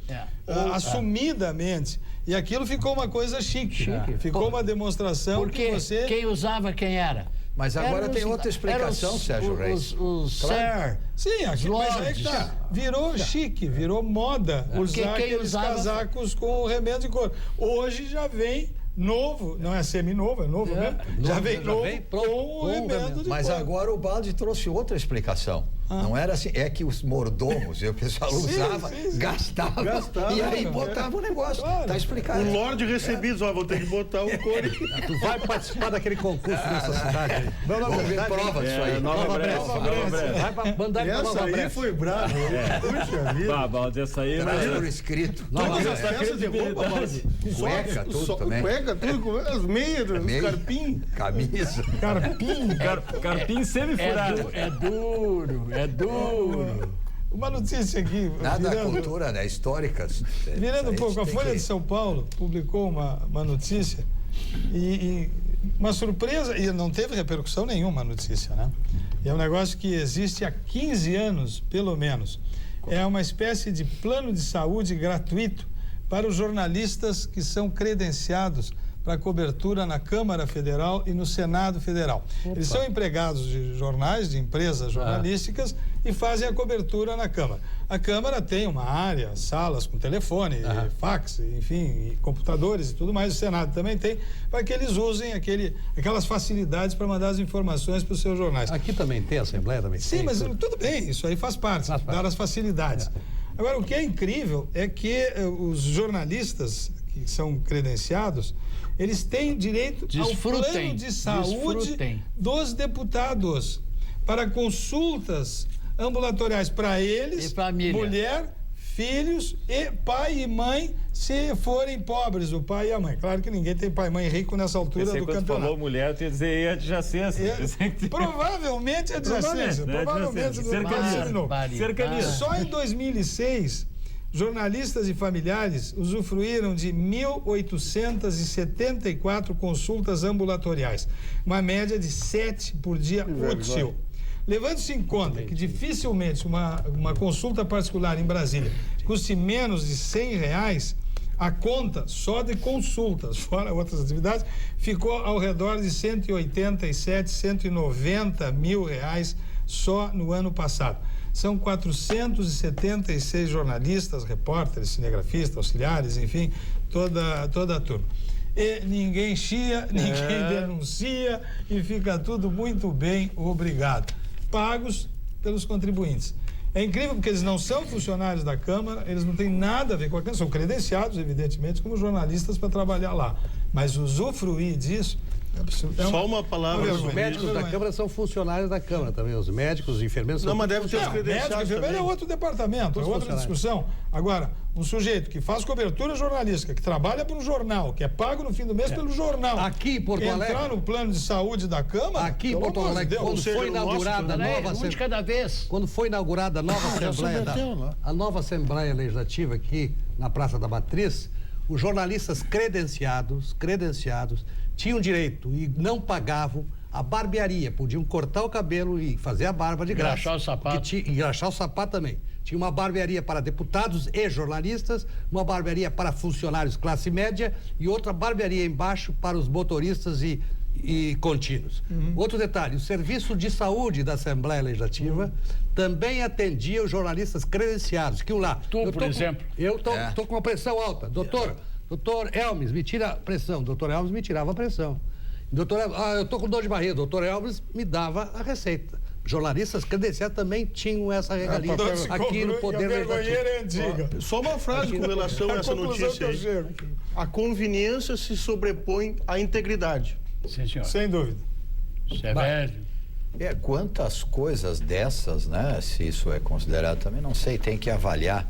assumidamente, e aquilo ficou uma coisa chique. Ficou uma demonstração. Porque que você... quem usava quem era? Mas agora tem outra explicação, Sérgio Reis. Claro. Sim, mas aí que tá. Virou chique, virou moda usar aqueles casacos com remendo de couro. Hoje já vem novo, não é semi-novo, é novo mesmo. Já vem novo com o remendo de couro. Mas agora o Baldi trouxe outra explicação. Não era assim, é que os mordomos, o pessoal usava, gastava, e aí botava o negócio. Claro. Tá explicado. O Lorde recebidos, vou ter que botar o couro. Tu vai participar daquele concurso nessa cidade aí. Vamos ver prova disso aí. Nova Bressa. Vai pra mandar pra Nova Bressa. Essa aí foi bravo. Puxa vida. Baldi, essa aí... Por escrito. Todas as peças de roupa, Baldi. Cueca, tudo também. Cueca, tudo, as meias, os carpim. Camisa. Carpim semi-furado. É duro. Uma notícia aqui. Nada da cultura, né? Histórica. Virando um pouco, a Folha de São Paulo publicou uma notícia e uma surpresa, e não teve repercussão nenhuma a notícia, né? E é um negócio que existe há 15 anos, pelo menos. É uma espécie de plano de saúde gratuito para os jornalistas que são credenciados para cobertura na Câmara Federal e no Senado Federal. Eles são empregados de jornais, de empresas jornalísticas e fazem a cobertura na Câmara. A Câmara tem uma área, salas com telefone, fax, enfim, e computadores e tudo mais. O Senado também tem, para que eles usem aquelas facilidades para mandar as informações para os seus jornais. Aqui também tem, a Assembleia também tem. Sim, mas tudo bem, isso aí faz parte, dar as facilidades. Agora, o que é incrível é que os jornalistas que são credenciados, eles têm direito ao plano de saúde dos deputados para consultas ambulatoriais para eles, mulher, filhos e pai e mãe, se forem pobres, o pai e a mãe. Claro que ninguém tem pai e mãe rico nessa altura do campeonato. Quando falou mulher, tu ia dizer adjacência. Provavelmente adjacência. Provavelmente cercania. Só em 2006, jornalistas e familiares usufruíram de 1.874 consultas ambulatoriais, uma média de 7 por dia útil. Levando-se em conta que dificilmente uma consulta particular em Brasília custe menos de R$100, a conta só de consultas, fora outras atividades, ficou ao redor de 187, 190 mil reais só no ano passado. São 476 jornalistas, repórteres, cinegrafistas, auxiliares, enfim, toda a turma. E ninguém chia, ninguém denuncia e fica tudo muito bem, obrigado. Pagos pelos contribuintes. É incrível porque eles não são funcionários da Câmara, eles não têm nada a ver com a Câmara, são credenciados, evidentemente, como jornalistas para trabalhar lá. Mas usufruir disso... Só uma palavra. Os médicos da Câmara são funcionários da Câmara também. Os médicos, os enfermeiros são. Não, mas deve ter os credenciados. Médico e enfermeiro é outro departamento, é outra discussão. Agora, um sujeito que faz cobertura jornalística, que trabalha para um jornal, que é pago no fim do mês pelo jornal. Aqui em Porto Alegre. Entrar no plano de saúde da Câmara. Aqui em Porto Alegre, quando foi inaugurada a nova Assembleia. Cada vez. Quando foi inaugurada a nova Assembleia. A nova Assembleia Legislativa aqui na Praça da Matriz, os jornalistas credenciados tinham direito e não pagavam a barbearia, podiam cortar o cabelo e fazer a barba de graça. Engraxar o sapato. Engraxar o sapato também. Tinha uma barbearia para deputados e jornalistas, uma barbearia para funcionários classe média e outra barbearia embaixo para os motoristas e contínuos. Outro detalhe, o Serviço de Saúde da Assembleia Legislativa também atendia os jornalistas credenciados, que iam lá. Por exemplo. Eu estou com uma pressão alta. Doutor Elmes, me tira a pressão. Doutor Elmes me tirava a pressão. Doutor Elmes, eu estou com dor de barriga. Doutor Elmes me dava a receita. Jornalistas credenciados também tinham essa regalia aqui no Poder Legislativo. Só uma frase com relação a essa notícia aí. A conveniência se sobrepõe à integridade. Sim, senhor. Sem dúvida. Isso é velho. Quantas coisas dessas, né? Se isso é considerado também, não sei, tem que avaliar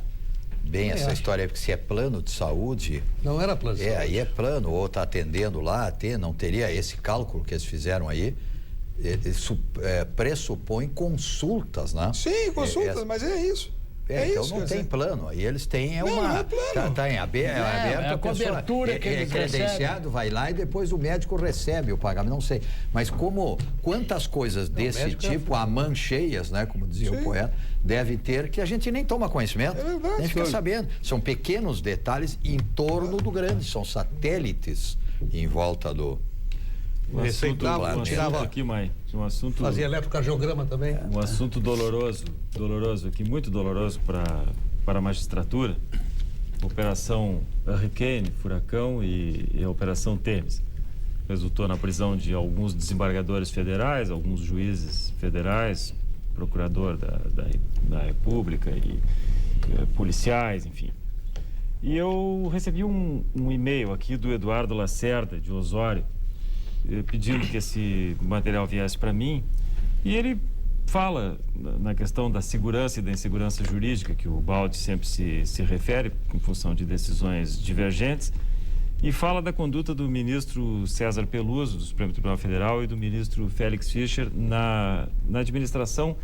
bem essa história, porque se é plano de saúde... Não era plano de saúde. Aí é plano, ou está atendendo lá, não teria esse cálculo que eles fizeram aí, pressupõe consultas, né? Sim, consultas, mas é isso. Então não tem plano, aí eles têm não é plano. Tá em aberto, a cobertura que eles credenciado, vai lá e depois o médico recebe o pagamento, não sei. Mas quantas coisas desse tipo, a mãos cheias, né, como dizia o poeta, deve ter, que a gente nem toma conhecimento, nem fica sabendo. São pequenos detalhes em torno do grande, são satélites em volta do tirava aqui, mãe. Um assunto. Fazia eletrocardiograma também. Um assunto doloroso aqui, muito doloroso para a magistratura. Operação Hurricane, Furacão e a Operação Tênis. Resultou na prisão de alguns desembargadores federais, alguns juízes federais, procurador da República e policiais, enfim. E eu recebi um e-mail aqui do Eduardo Lacerda, de Osório, pedindo que esse material viesse para mim. E ele fala na questão da segurança e da insegurança jurídica, que o Baldi sempre se refere, em função de decisões divergentes, e fala da conduta do ministro César Peluso, do Supremo Tribunal Federal, e do ministro Félix Fischer na administração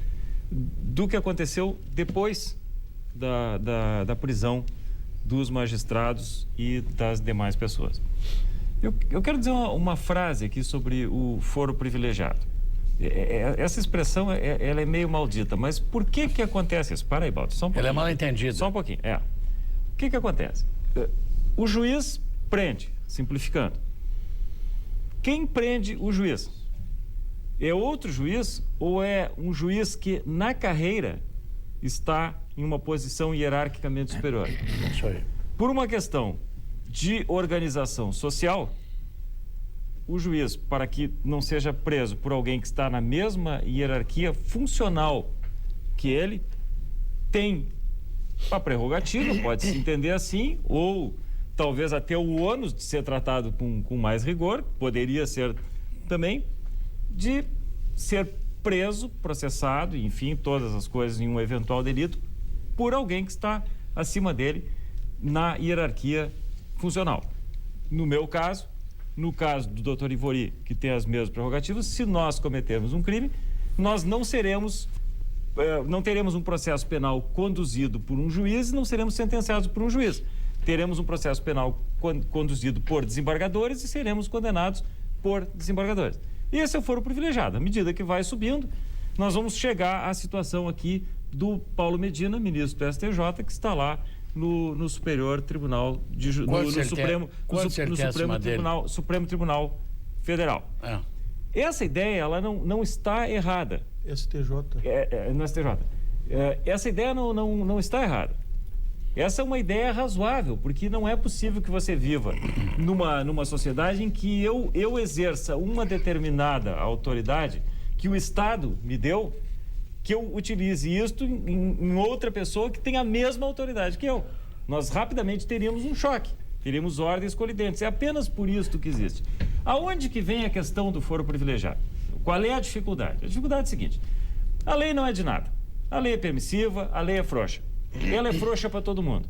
do que aconteceu depois da prisão dos magistrados e das demais pessoas. Eu quero dizer uma frase aqui sobre o foro privilegiado. Essa expressão ela é meio maldita, mas por que acontece isso? Para aí, Baldo, só um pouquinho. Ela é mal entendida. Só um pouquinho, O que acontece? O juiz prende, simplificando. Quem prende o juiz? É outro juiz ou é um juiz que na carreira está em uma posição hierarquicamente superior? Isso aí. Por uma questão de organização social, o juiz, para que não seja preso por alguém que está na mesma hierarquia funcional que ele, tem a prerrogativa, pode-se entender assim, ou talvez até o ônus de ser tratado com mais rigor, poderia ser também, de ser preso, processado, enfim, todas as coisas em um eventual delito, por alguém que está acima dele na hierarquia funcional. No meu caso, no caso do Dr. Ivori, que tem as mesmas prerrogativas, se nós cometermos um crime, nós não teremos um processo penal conduzido por um juiz e não seremos sentenciados por um juiz. Teremos um processo penal conduzido por desembargadores e seremos condenados por desembargadores. E esse é o foro privilegiado. À medida que vai subindo, nós vamos chegar à situação aqui do Paulo Medina, ministro do STJ, que está lá no Superior Tribunal Supremo Tribunal Federal. Essa ideia ela não está errada. STJ. No STJ. Essa ideia não está errada. Essa é uma ideia razoável, porque não é possível que você viva numa sociedade em que eu exerça uma determinada autoridade que o Estado me deu, que eu utilize isto em outra pessoa que tem a mesma autoridade que eu. Nós rapidamente teríamos um choque, teríamos ordens colidentes. É apenas por isso que existe. Aonde que vem a questão do foro privilegiado? Qual é a dificuldade? A dificuldade é a seguinte: a lei não é de nada. A lei é permissiva, a lei é frouxa. Ela é frouxa para todo mundo.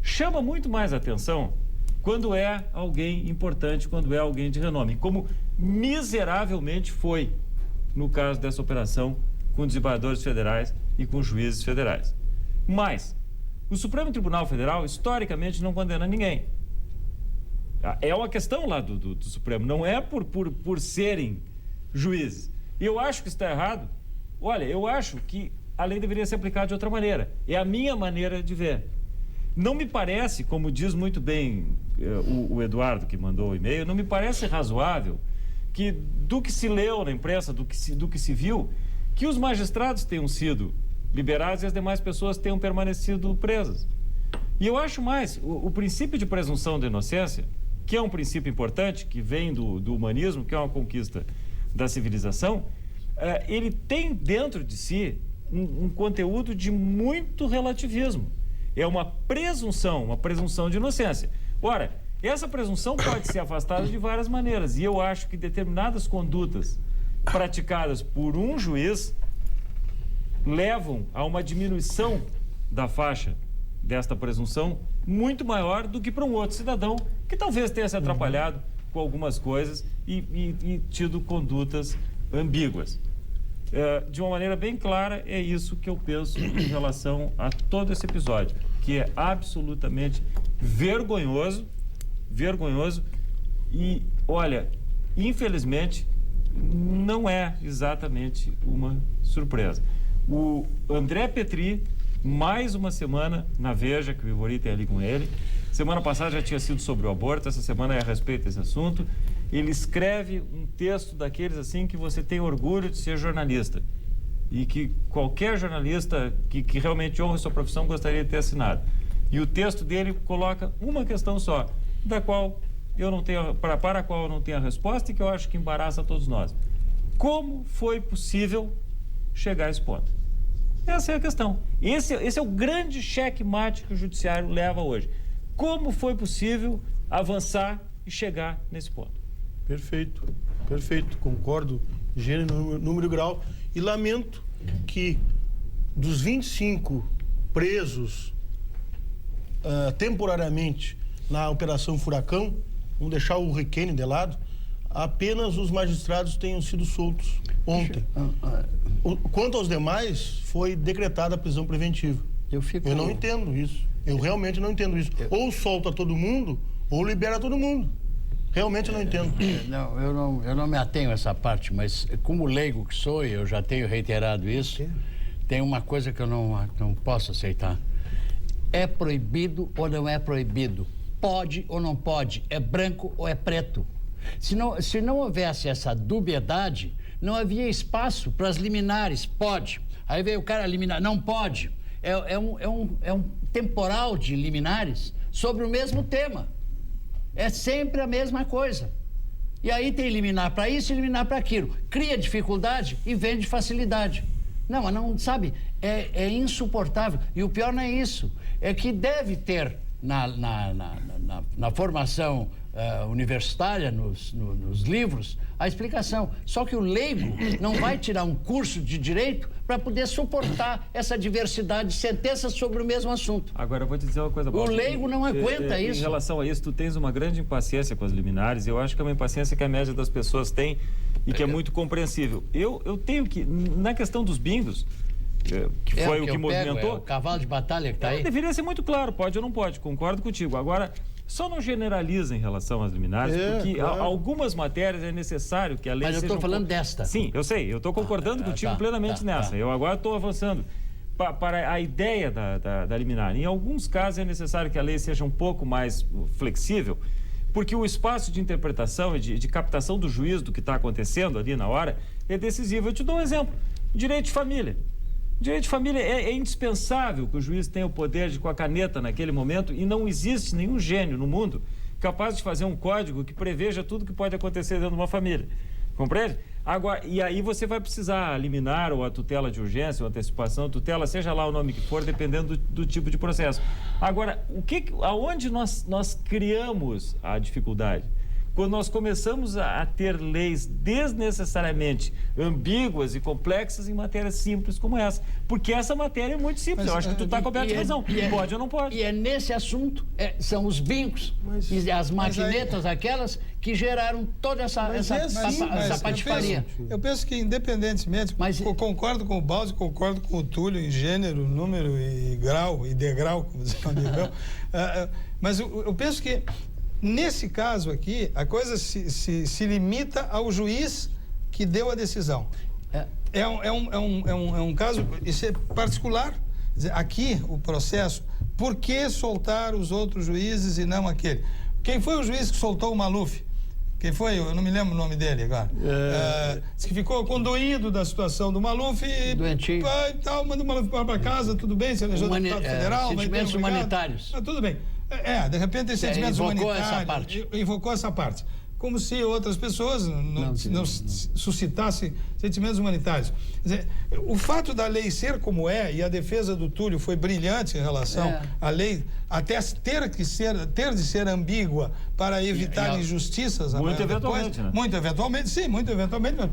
Chama muito mais atenção quando é alguém importante, quando é alguém de renome, como miseravelmente foi no caso dessa operação com desembargadores federais e com juízes federais. Mas o Supremo Tribunal Federal, historicamente, não condena ninguém. É uma questão lá do Supremo, não é por serem juízes. E eu acho que está errado. Olha, eu acho que a lei deveria ser aplicada de outra maneira. É a minha maneira de ver. Não me parece, como diz muito bem o Eduardo, que mandou o e-mail, não me parece razoável que, do que se leu na imprensa, do que se viu, que os magistrados tenham sido liberados e as demais pessoas tenham permanecido presas. E eu acho mais, o princípio de presunção de inocência, que é um princípio importante, que vem do humanismo, que é uma conquista da civilização, ele tem dentro de si um conteúdo de muito relativismo. É uma presunção de inocência. Ora, essa presunção pode ser afastada de várias maneiras, e eu acho que determinadas condutas praticadas por um juiz levam a uma diminuição da faixa desta presunção muito maior do que para um outro cidadão que talvez tenha se atrapalhado com algumas coisas e tido condutas ambíguas. De uma maneira bem clara, é isso que eu penso em relação a todo esse episódio, que é absolutamente vergonhoso e, olha, infelizmente, não é exatamente uma surpresa. O André Petri, mais uma semana na Veja, que o Ivori tem ali com ele. Semana passada já tinha sido sobre o aborto, essa semana é a respeito desse assunto. ele escreve um texto daqueles assim que você tem orgulho de ser jornalista e que qualquer jornalista que realmente honra sua profissão gostaria de ter assinado. E o texto dele coloca uma questão só, da qual eu não tenho, para a qual eu não tenho a resposta e que eu acho que embaraça todos nós. Como foi possível chegar a esse ponto? Essa é a questão. Esse é o grande checkmate que o judiciário leva hoje. Como foi possível avançar e chegar nesse ponto? Perfeito, perfeito. Concordo, gênero, número e grau. E lamento que dos 25 presos temporariamente na Operação Furacão, vamos deixar o Requene de lado, apenas os magistrados tenham sido soltos ontem. Quanto aos demais, foi decretada a prisão preventiva. Eu não entendo isso. Eu realmente não entendo isso. Ou solta todo mundo, ou libera todo mundo. Realmente eu não entendo. Eu não me atenho a essa parte, mas como leigo que sou, e eu já tenho reiterado isso, tem uma coisa que eu não posso aceitar. É proibido ou não é proibido? Pode ou não pode? É branco ou é preto? Se não houvesse essa dubiedade, não havia espaço para as liminares. Pode. Aí veio o cara liminar. Não pode. É um temporal de liminares sobre o mesmo tema. É sempre a mesma coisa. E aí tem liminar para isso e liminar para aquilo. Cria dificuldade e vende facilidade. Não, sabe, é insuportável. E o pior não é isso. É que deve ter na formação universitária, nos livros, a explicação. Só que o leigo não vai tirar um curso de direito para poder suportar essa diversidade de sentenças sobre o mesmo assunto. Agora, eu vou te dizer uma coisa. O leigo não aguenta isso. Em relação a isso, tu tens uma grande impaciência com as liminares. Eu acho que é uma impaciência que a média das pessoas tem e que é muito compreensível. Eu tenho que, na questão dos bingos, que foi o que movimentou... o cavalo de batalha que está aí. Deveria ser muito claro, pode ou não pode, concordo contigo. Agora, só não generaliza em relação às liminares, porque algumas matérias é necessário que a lei seja... Mas eu estou falando desta. Sim, eu sei, eu estou concordando contigo plenamente nessa. Eu agora estou avançando para a ideia da liminar. Em alguns casos é necessário que a lei seja um pouco mais flexível, porque o espaço de interpretação e de captação do juízo do que está acontecendo ali na hora é decisivo. Eu te dou um exemplo. Direito de família. Direito de família é indispensável que o juiz tenha o poder de, com a caneta naquele momento, e não existe nenhum gênio no mundo capaz de fazer um código que preveja tudo que pode acontecer dentro de uma família. Compreende? Agora, e aí você vai precisar liminar ou a tutela de urgência ou antecipação, tutela, seja lá o nome que for, dependendo do tipo de processo. Agora, aonde nós criamos a dificuldade? Quando nós começamos a ter leis desnecessariamente ambíguas e complexas em matérias simples como essa. Porque essa matéria é muito simples. Eu acho que tu está coberto de razão. Pode ou não pode. E é nesse assunto, são os bingos e as maquinetas, aquelas que geraram toda essa patifaria. Eu penso que, independentemente, eu concordo com o Baldi, concordo com o Túlio em gênero, número e grau, e degrau, como diz o amigo. Mas eu penso que nesse caso aqui, a coisa se limita ao juiz que deu a decisão. É um caso, isso é particular. Quer dizer, aqui, o processo, por que soltar os outros juízes e não aquele? Quem foi o juiz que soltou o Maluf? Quem foi? Eu não me lembro o nome dele agora. Disse que ficou condoído da situação do Maluf e... Doentinho. Tal, manda o Maluf para casa, tudo bem, se elegeu deputado federal... Sentimentos humanitários. Tudo bem. De repente tem sentimentos humanitários. Invocou essa parte. Como se outras pessoas não suscitassem sentimentos humanitários. Quer dizer, o fato da lei ser como é, e a defesa do Túlio foi brilhante em relação à lei, até ter de ser ambígua para evitar injustiças. Muito eventualmente, né? Muito eventualmente, sim, muito eventualmente, mas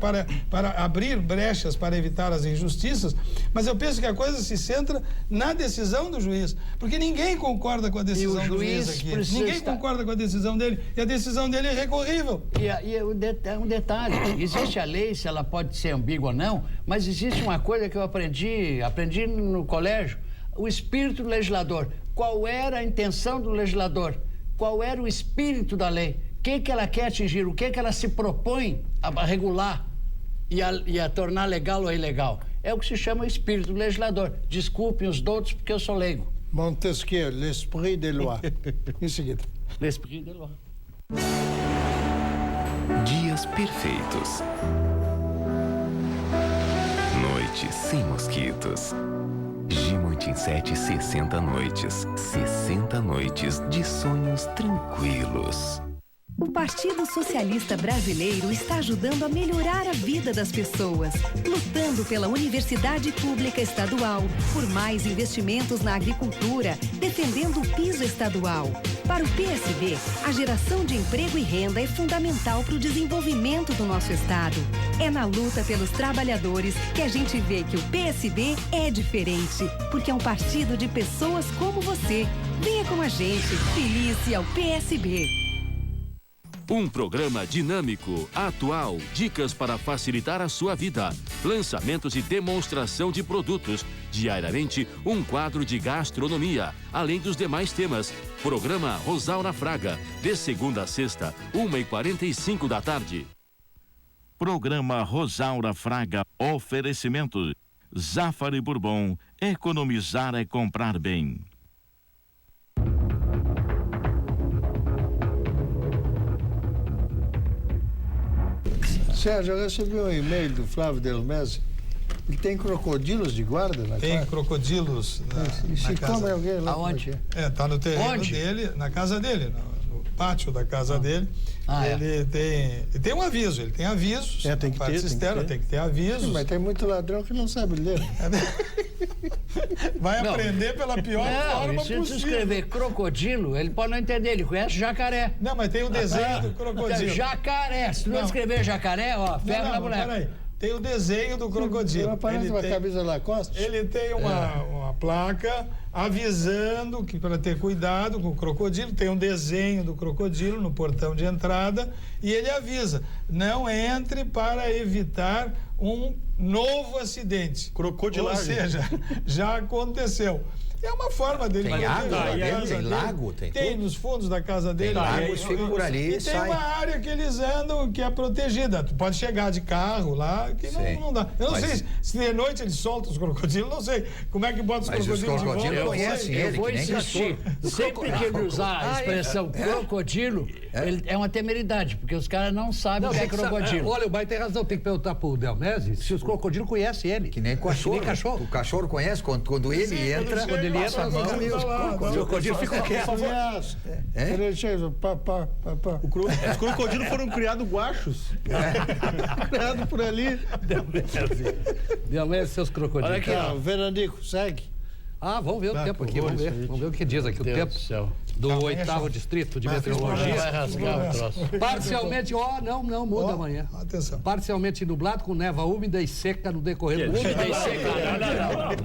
para abrir brechas para evitar as injustiças. Mas eu penso que a coisa se centra na decisão do juiz, porque ninguém concorda com a decisão do juiz aqui. Ninguém concorda com a decisão dele, e a decisão dele é recorrível. E um detalhe, existe a lei, se ela pode ser ambígua ou não, mas existe uma coisa que eu aprendi no colégio, o espírito do legislador. Qual era a intenção do legislador? Qual era o espírito da lei? O que ela quer atingir? O que ela se propõe a regular e a tornar legal ou ilegal? É o que se chama o espírito do legislador. Desculpem os doutos, porque eu sou leigo. Montesquieu, l'esprit des lois. Em seguida. L'esprit des lois. sonhos perfeitos. Noite sem mosquitos. Gimo 87 60 noites. 60 noites de sonhos tranquilos. O Partido Socialista Brasileiro está ajudando a melhorar a vida das pessoas, lutando pela universidade pública estadual, por mais investimentos na agricultura, defendendo o piso estadual. Para o PSB, a geração de emprego e renda é fundamental para o desenvolvimento do nosso estado. É na luta pelos trabalhadores que a gente vê que o PSB é diferente, porque é um partido de pessoas como você. Venha com a gente, felice ao PSB. Um programa dinâmico, atual, dicas para facilitar a sua vida, lançamentos e demonstração de produtos. Diariamente, um quadro de gastronomia, além dos demais temas. Programa Rosaura Fraga, de segunda a sexta, 1h45 da tarde. Programa Rosaura Fraga, oferecimento. Zafari Bourbon, economizar é comprar bem. Sérgio, eu recebi um e-mail do Flávio Delmese. Ele tem crocodilos de guarda na casa? Tem crocodilos na casa. Come alguém lá? Aonde? Tá no terreno dele, na casa dele, no pátio da casa dele. Ele tem um aviso, ele tem avisos. Tem que ter, cisterna, tem que ter avisos. Sim, mas tem muito ladrão que não sabe ler. Vai aprender pela pior forma possível. Se escrever crocodilo, ele pode não entender, ele conhece jacaré. Não, mas tem o desenho do crocodilo. Jacaré, se tu não escrever jacaré, ferro na boneca. Peraí. Tem o desenho do crocodilo. Parece uma camisa Lacoste. Ele tem uma placa avisando que para ter cuidado com o crocodilo. Tem um desenho do crocodilo no portão de entrada e ele avisa: não entre para evitar um novo acidente. Crocodilagem. Ou seja, já aconteceu. É uma forma dele. Tem água dele? Tem lago? Tem nos fundos da casa dele. Tem lago, fica por ali e tem uma área que eles andam que é protegida. Tu pode chegar de carro lá, que não dá. Eu não sei se de noite eles soltam os crocodilos, não sei como é que bota os crocodilos de volta. Mas os conhecem ele, eu vou insistir. Sempre que ele usar a expressão crocodilo, é uma temeridade, porque os caras não sabem o que é crocodilo. Olha, o Baio tem razão, tem que perguntar pro Delmese se os crocodilos conhecem ele. Que nem cachorro. O cachorro conhece quando ele entra... Quando ele entra, o crocodilo fica quieto. Os crocodilos foram criados guachos. Criados por ali. Delmese, seus crocodilos. Olha aqui, Veranico, segue. Vamos ver o tempo aqui, vamos ver o que diz aqui o tempo do 8º Distrito de Meteorologia. Vai rasgar o troço. Parcialmente, não muda amanhã. Atenção. Parcialmente nublado com névoa úmida e seca no decorrer do dia. Úmida e seca.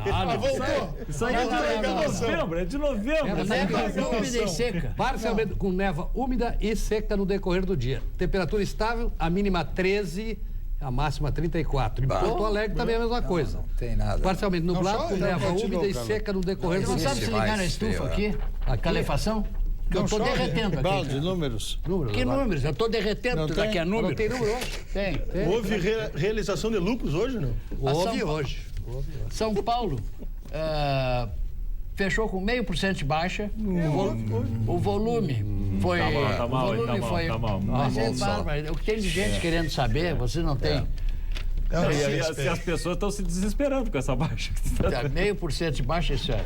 Não. Voltou. Isso aí é de novembro. Névoa úmida e seca. Parcialmente com névoa úmida e seca no decorrer do dia. Temperatura estável, a mínima 13, a máxima 34. Em Porto Alegre também é a mesma coisa. Não tem nada. Parcialmente nublado, com névoa úmida e seca no decorrer do dia. Não sabe se ligar na estufa aqui? A calefação? Que eu estou derretendo aqui. Números. Que números? Eu estou derretendo daqui a número. Não tem número hoje? Tem. Houve realização de lucros hoje, não? Houve hoje. São Paulo fechou com 0,5% de baixa. O volume foi... Tá mal. Mas é bárbaro. O que tem de gente querendo saber, você não tem... Se as pessoas estão se desesperando com essa baixa. 0,5% de baixa, isso é.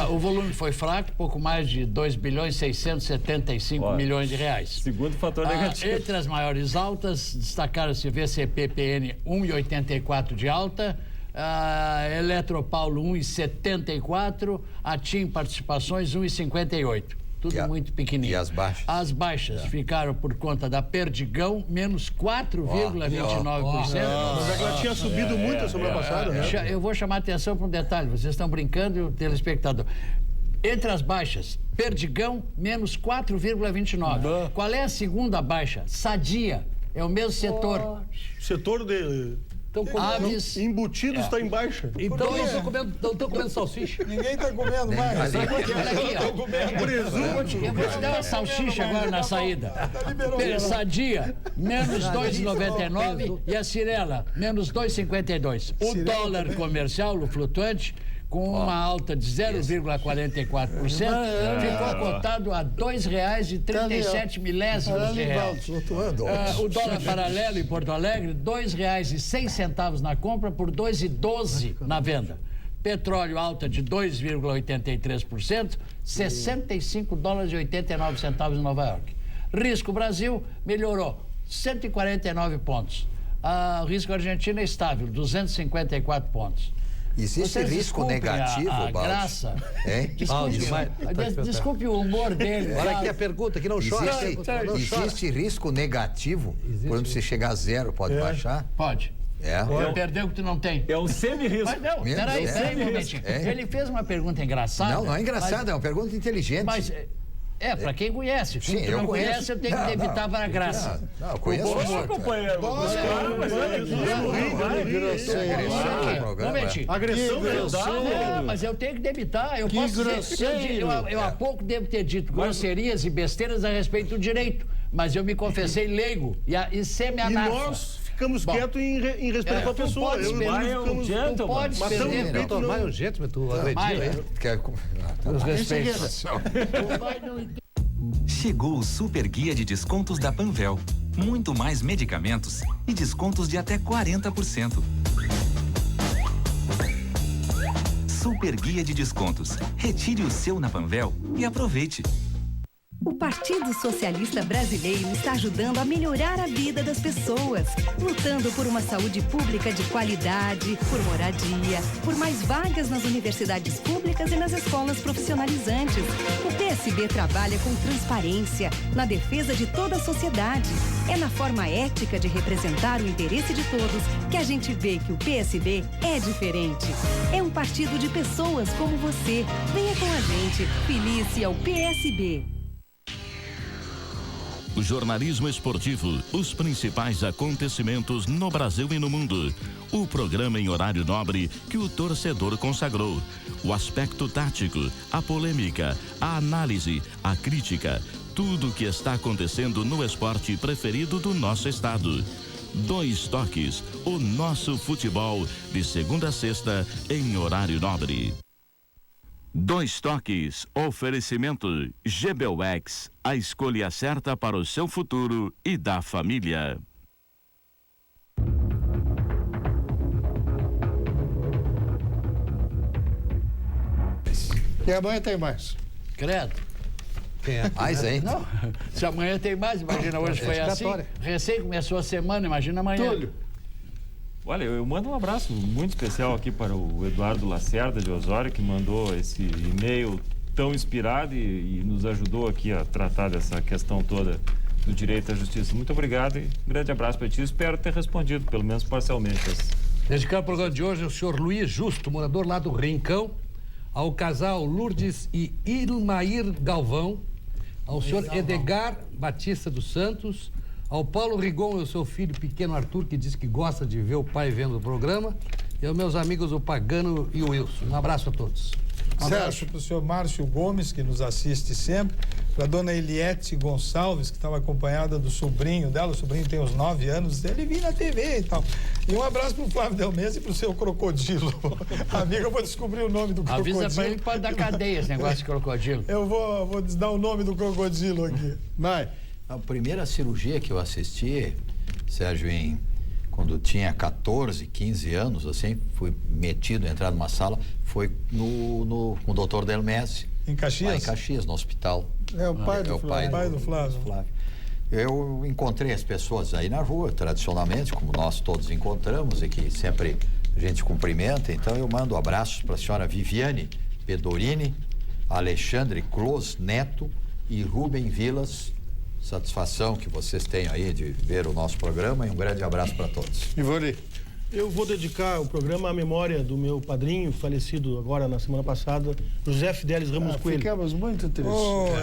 O volume foi fraco, pouco mais de 2 bilhões 675 milhões de reais. Segundo fator negativo. Entre as maiores altas, destacaram-se VCP-PN 1,84 de alta, Eletropaulo 1,74, a TIM Participações 1,58. Tudo muito pequenininho. E as baixas? As baixas ficaram por conta da Perdigão, menos 4,29%. Mas ela tinha subido muito a semana passada, né? Eu vou chamar a atenção para um detalhe, vocês estão brincando e o telespectador. Entre as baixas, Perdigão, menos 4,29%. Qual é a segunda baixa? Sadia, é o mesmo setor. Setor de... Então, aves. Embutidos está em baixa. Então não estão comendo salsicha. Ninguém está comendo mais. Olha aqui, ó. Eu vou te dar uma salsicha agora na saída. Sadia, menos 2,99 e a Cirela, menos 2,52. O dólar comercial, o flutuante, com uma alta de 0,44%, ficou cotado a R$ 2,37 de real. O dólar paralelo em Porto Alegre, R$ 2,06 na compra por R$ 2,12 na venda. Petróleo alta de 2,83%, $65,89 em Nova York. Risco Brasil melhorou 149 pontos. O risco Argentina é estável, 254 pontos. Existe risco negativo, Graça. Desculpe o humor dele. Olha aqui a pergunta, que não chora. Existe risco negativo? Quando você chegar a zero, pode baixar? Pode. Perdeu o que tu não tem. É um semi-risco. Mas não, peraí um momentinho. Ele fez uma pergunta engraçada. Não é engraçada, é uma pergunta inteligente. Mas... para quem conhece. Se tu não conhece, eu tenho que debitar para a graça. Não, conheço. Companheiro. Agressão verbal. Mas eu tenho que debitar. Eu posso dizer, eu há pouco devo ter dito grosserias e besteiras a respeito do direito. Mas eu me confessei leigo e semi-analfa. E nós ficamos quietos em respeito à pessoa. Tu pode perder. Tu é um gentleman, tu agrediu. Os respeitos. Chegou o Super Guia de Descontos da Panvel. Muito mais medicamentos e descontos de até 40%. Super Guia de Descontos. Retire o seu na Panvel e aproveite. O Partido Socialista Brasileiro está ajudando a melhorar a vida das pessoas, lutando por uma saúde pública de qualidade, por moradia, por mais vagas nas universidades públicas e nas escolas profissionalizantes. O PSB trabalha com transparência, na defesa de toda a sociedade. É na forma ética de representar o interesse de todos que a gente vê que o PSB é diferente. É um partido de pessoas como você. Venha com a gente, filie-se ao PSB. O jornalismo esportivo, os principais acontecimentos no Brasil e no mundo. O programa em horário nobre que o torcedor consagrou. O aspecto tático, a polêmica, a análise, a crítica. Tudo o que está acontecendo no esporte preferido do nosso estado. Dois Toques, o nosso futebol, de segunda a sexta, em horário nobre. Dois Toques, oferecimento GBUX, a escolha certa para o seu futuro e da família. E amanhã tem mais. Credo. Mais ainda? Não, se amanhã tem mais, imagina, hoje foi assim. Recém começou a semana, imagina amanhã. Túlio. Olha, eu mando um abraço muito especial aqui para o Eduardo Lacerda de Osório, que mandou esse e-mail tão inspirado e nos ajudou aqui a tratar dessa questão toda do direito à justiça. Muito obrigado e um grande abraço para ti. Espero ter respondido, pelo menos parcialmente. Dedicar o programa de hoje ao senhor Luiz Justo, morador lá do Rincão, ao casal Lourdes e Ilmair Galvão, ao senhor Edgar Batista dos Santos, ao Paulo Rigon e ao seu filho pequeno Arthur, que diz que gosta de ver o pai vendo o programa, e aos meus amigos o Pagano e o Wilson. Um abraço a todos. Um abraço para o senhor Márcio Gomes, que nos assiste sempre, para a dona Eliette Gonçalves, que estava acompanhada do sobrinho dela, o sobrinho tem uns 9 anos, ele vinha na TV e tal. E um abraço para o Flávio Delmense e para o seu Crocodilo. Amiga, eu vou descobrir o nome do Crocodilo. Avisa para ele que pode dar cadeia esse negócio de crocodilo. Eu vou dar o nome do Crocodilo aqui. Vai. A primeira cirurgia que eu assisti, Sérgio, quando tinha 14, 15 anos, assim, fui metido, entrar numa sala, foi com o doutor Delmense. Em Caxias? Lá em Caxias, no hospital. É o pai do Flávio. Pai do Flávio. Eu encontrei as pessoas aí na rua, tradicionalmente, como nós todos encontramos e que sempre a gente cumprimenta. Então eu mando abraços para a senhora Viviane Pedorini, Alexandre Clos Neto e Rubem Vilas. Satisfação que vocês têm aí de ver o nosso programa e um grande abraço para todos. Ivone, eu vou dedicar o programa à memória do meu padrinho, falecido agora na semana passada, José Fidelis Ramos Coelho. Ficamos muito tristes.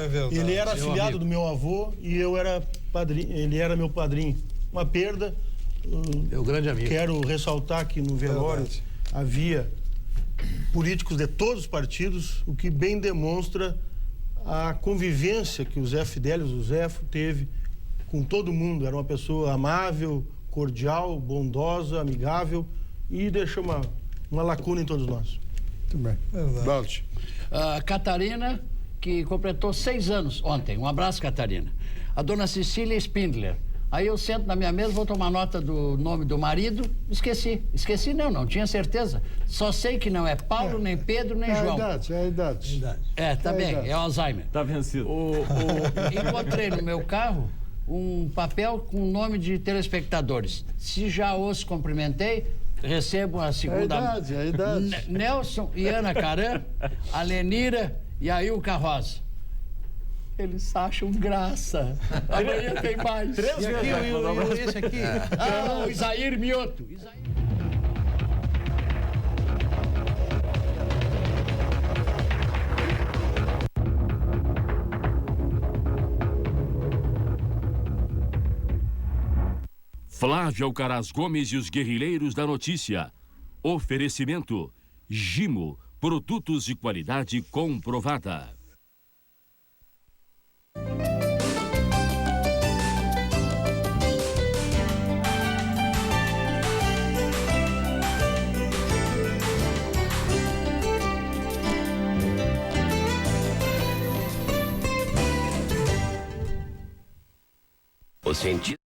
É verdade. Ele era afilhado do meu avô e eu era padrinho, ele era meu padrinho. Uma perda. Meu grande amigo. Quero ressaltar que no velório havia políticos de todos os partidos, o que bem demonstra a convivência que o Zé Fidelis, o Zé, teve com todo mundo. Era uma pessoa amável, cordial, bondosa, amigável e deixou uma lacuna em todos nós. Muito bem. Balde. Catarina, que completou 6 anos ontem. Um abraço, Catarina. A dona Cecília Spindler. Aí eu sento na minha mesa, vou tomar nota do nome do marido, esqueci. Esqueci não tinha certeza. Só sei que não é Paulo, nem Pedro, nem João. É a idade. Tá bem, é Alzheimer. Tá vencido. Encontrei no meu carro um papel com o nome de telespectadores. Se já os cumprimentei, recebo a segunda... É a idade. Nelson e Ana Caran, a Lenira e a Ilka Rosa. Eles acham graça. Amanhã tem mais. 3 vezes. E esse aqui? O Isair Mioto. Flávio Alcaraz Gomes e os Guerrilheiros da Notícia. Oferecimento: Gimo, produtos de qualidade comprovada. O cientista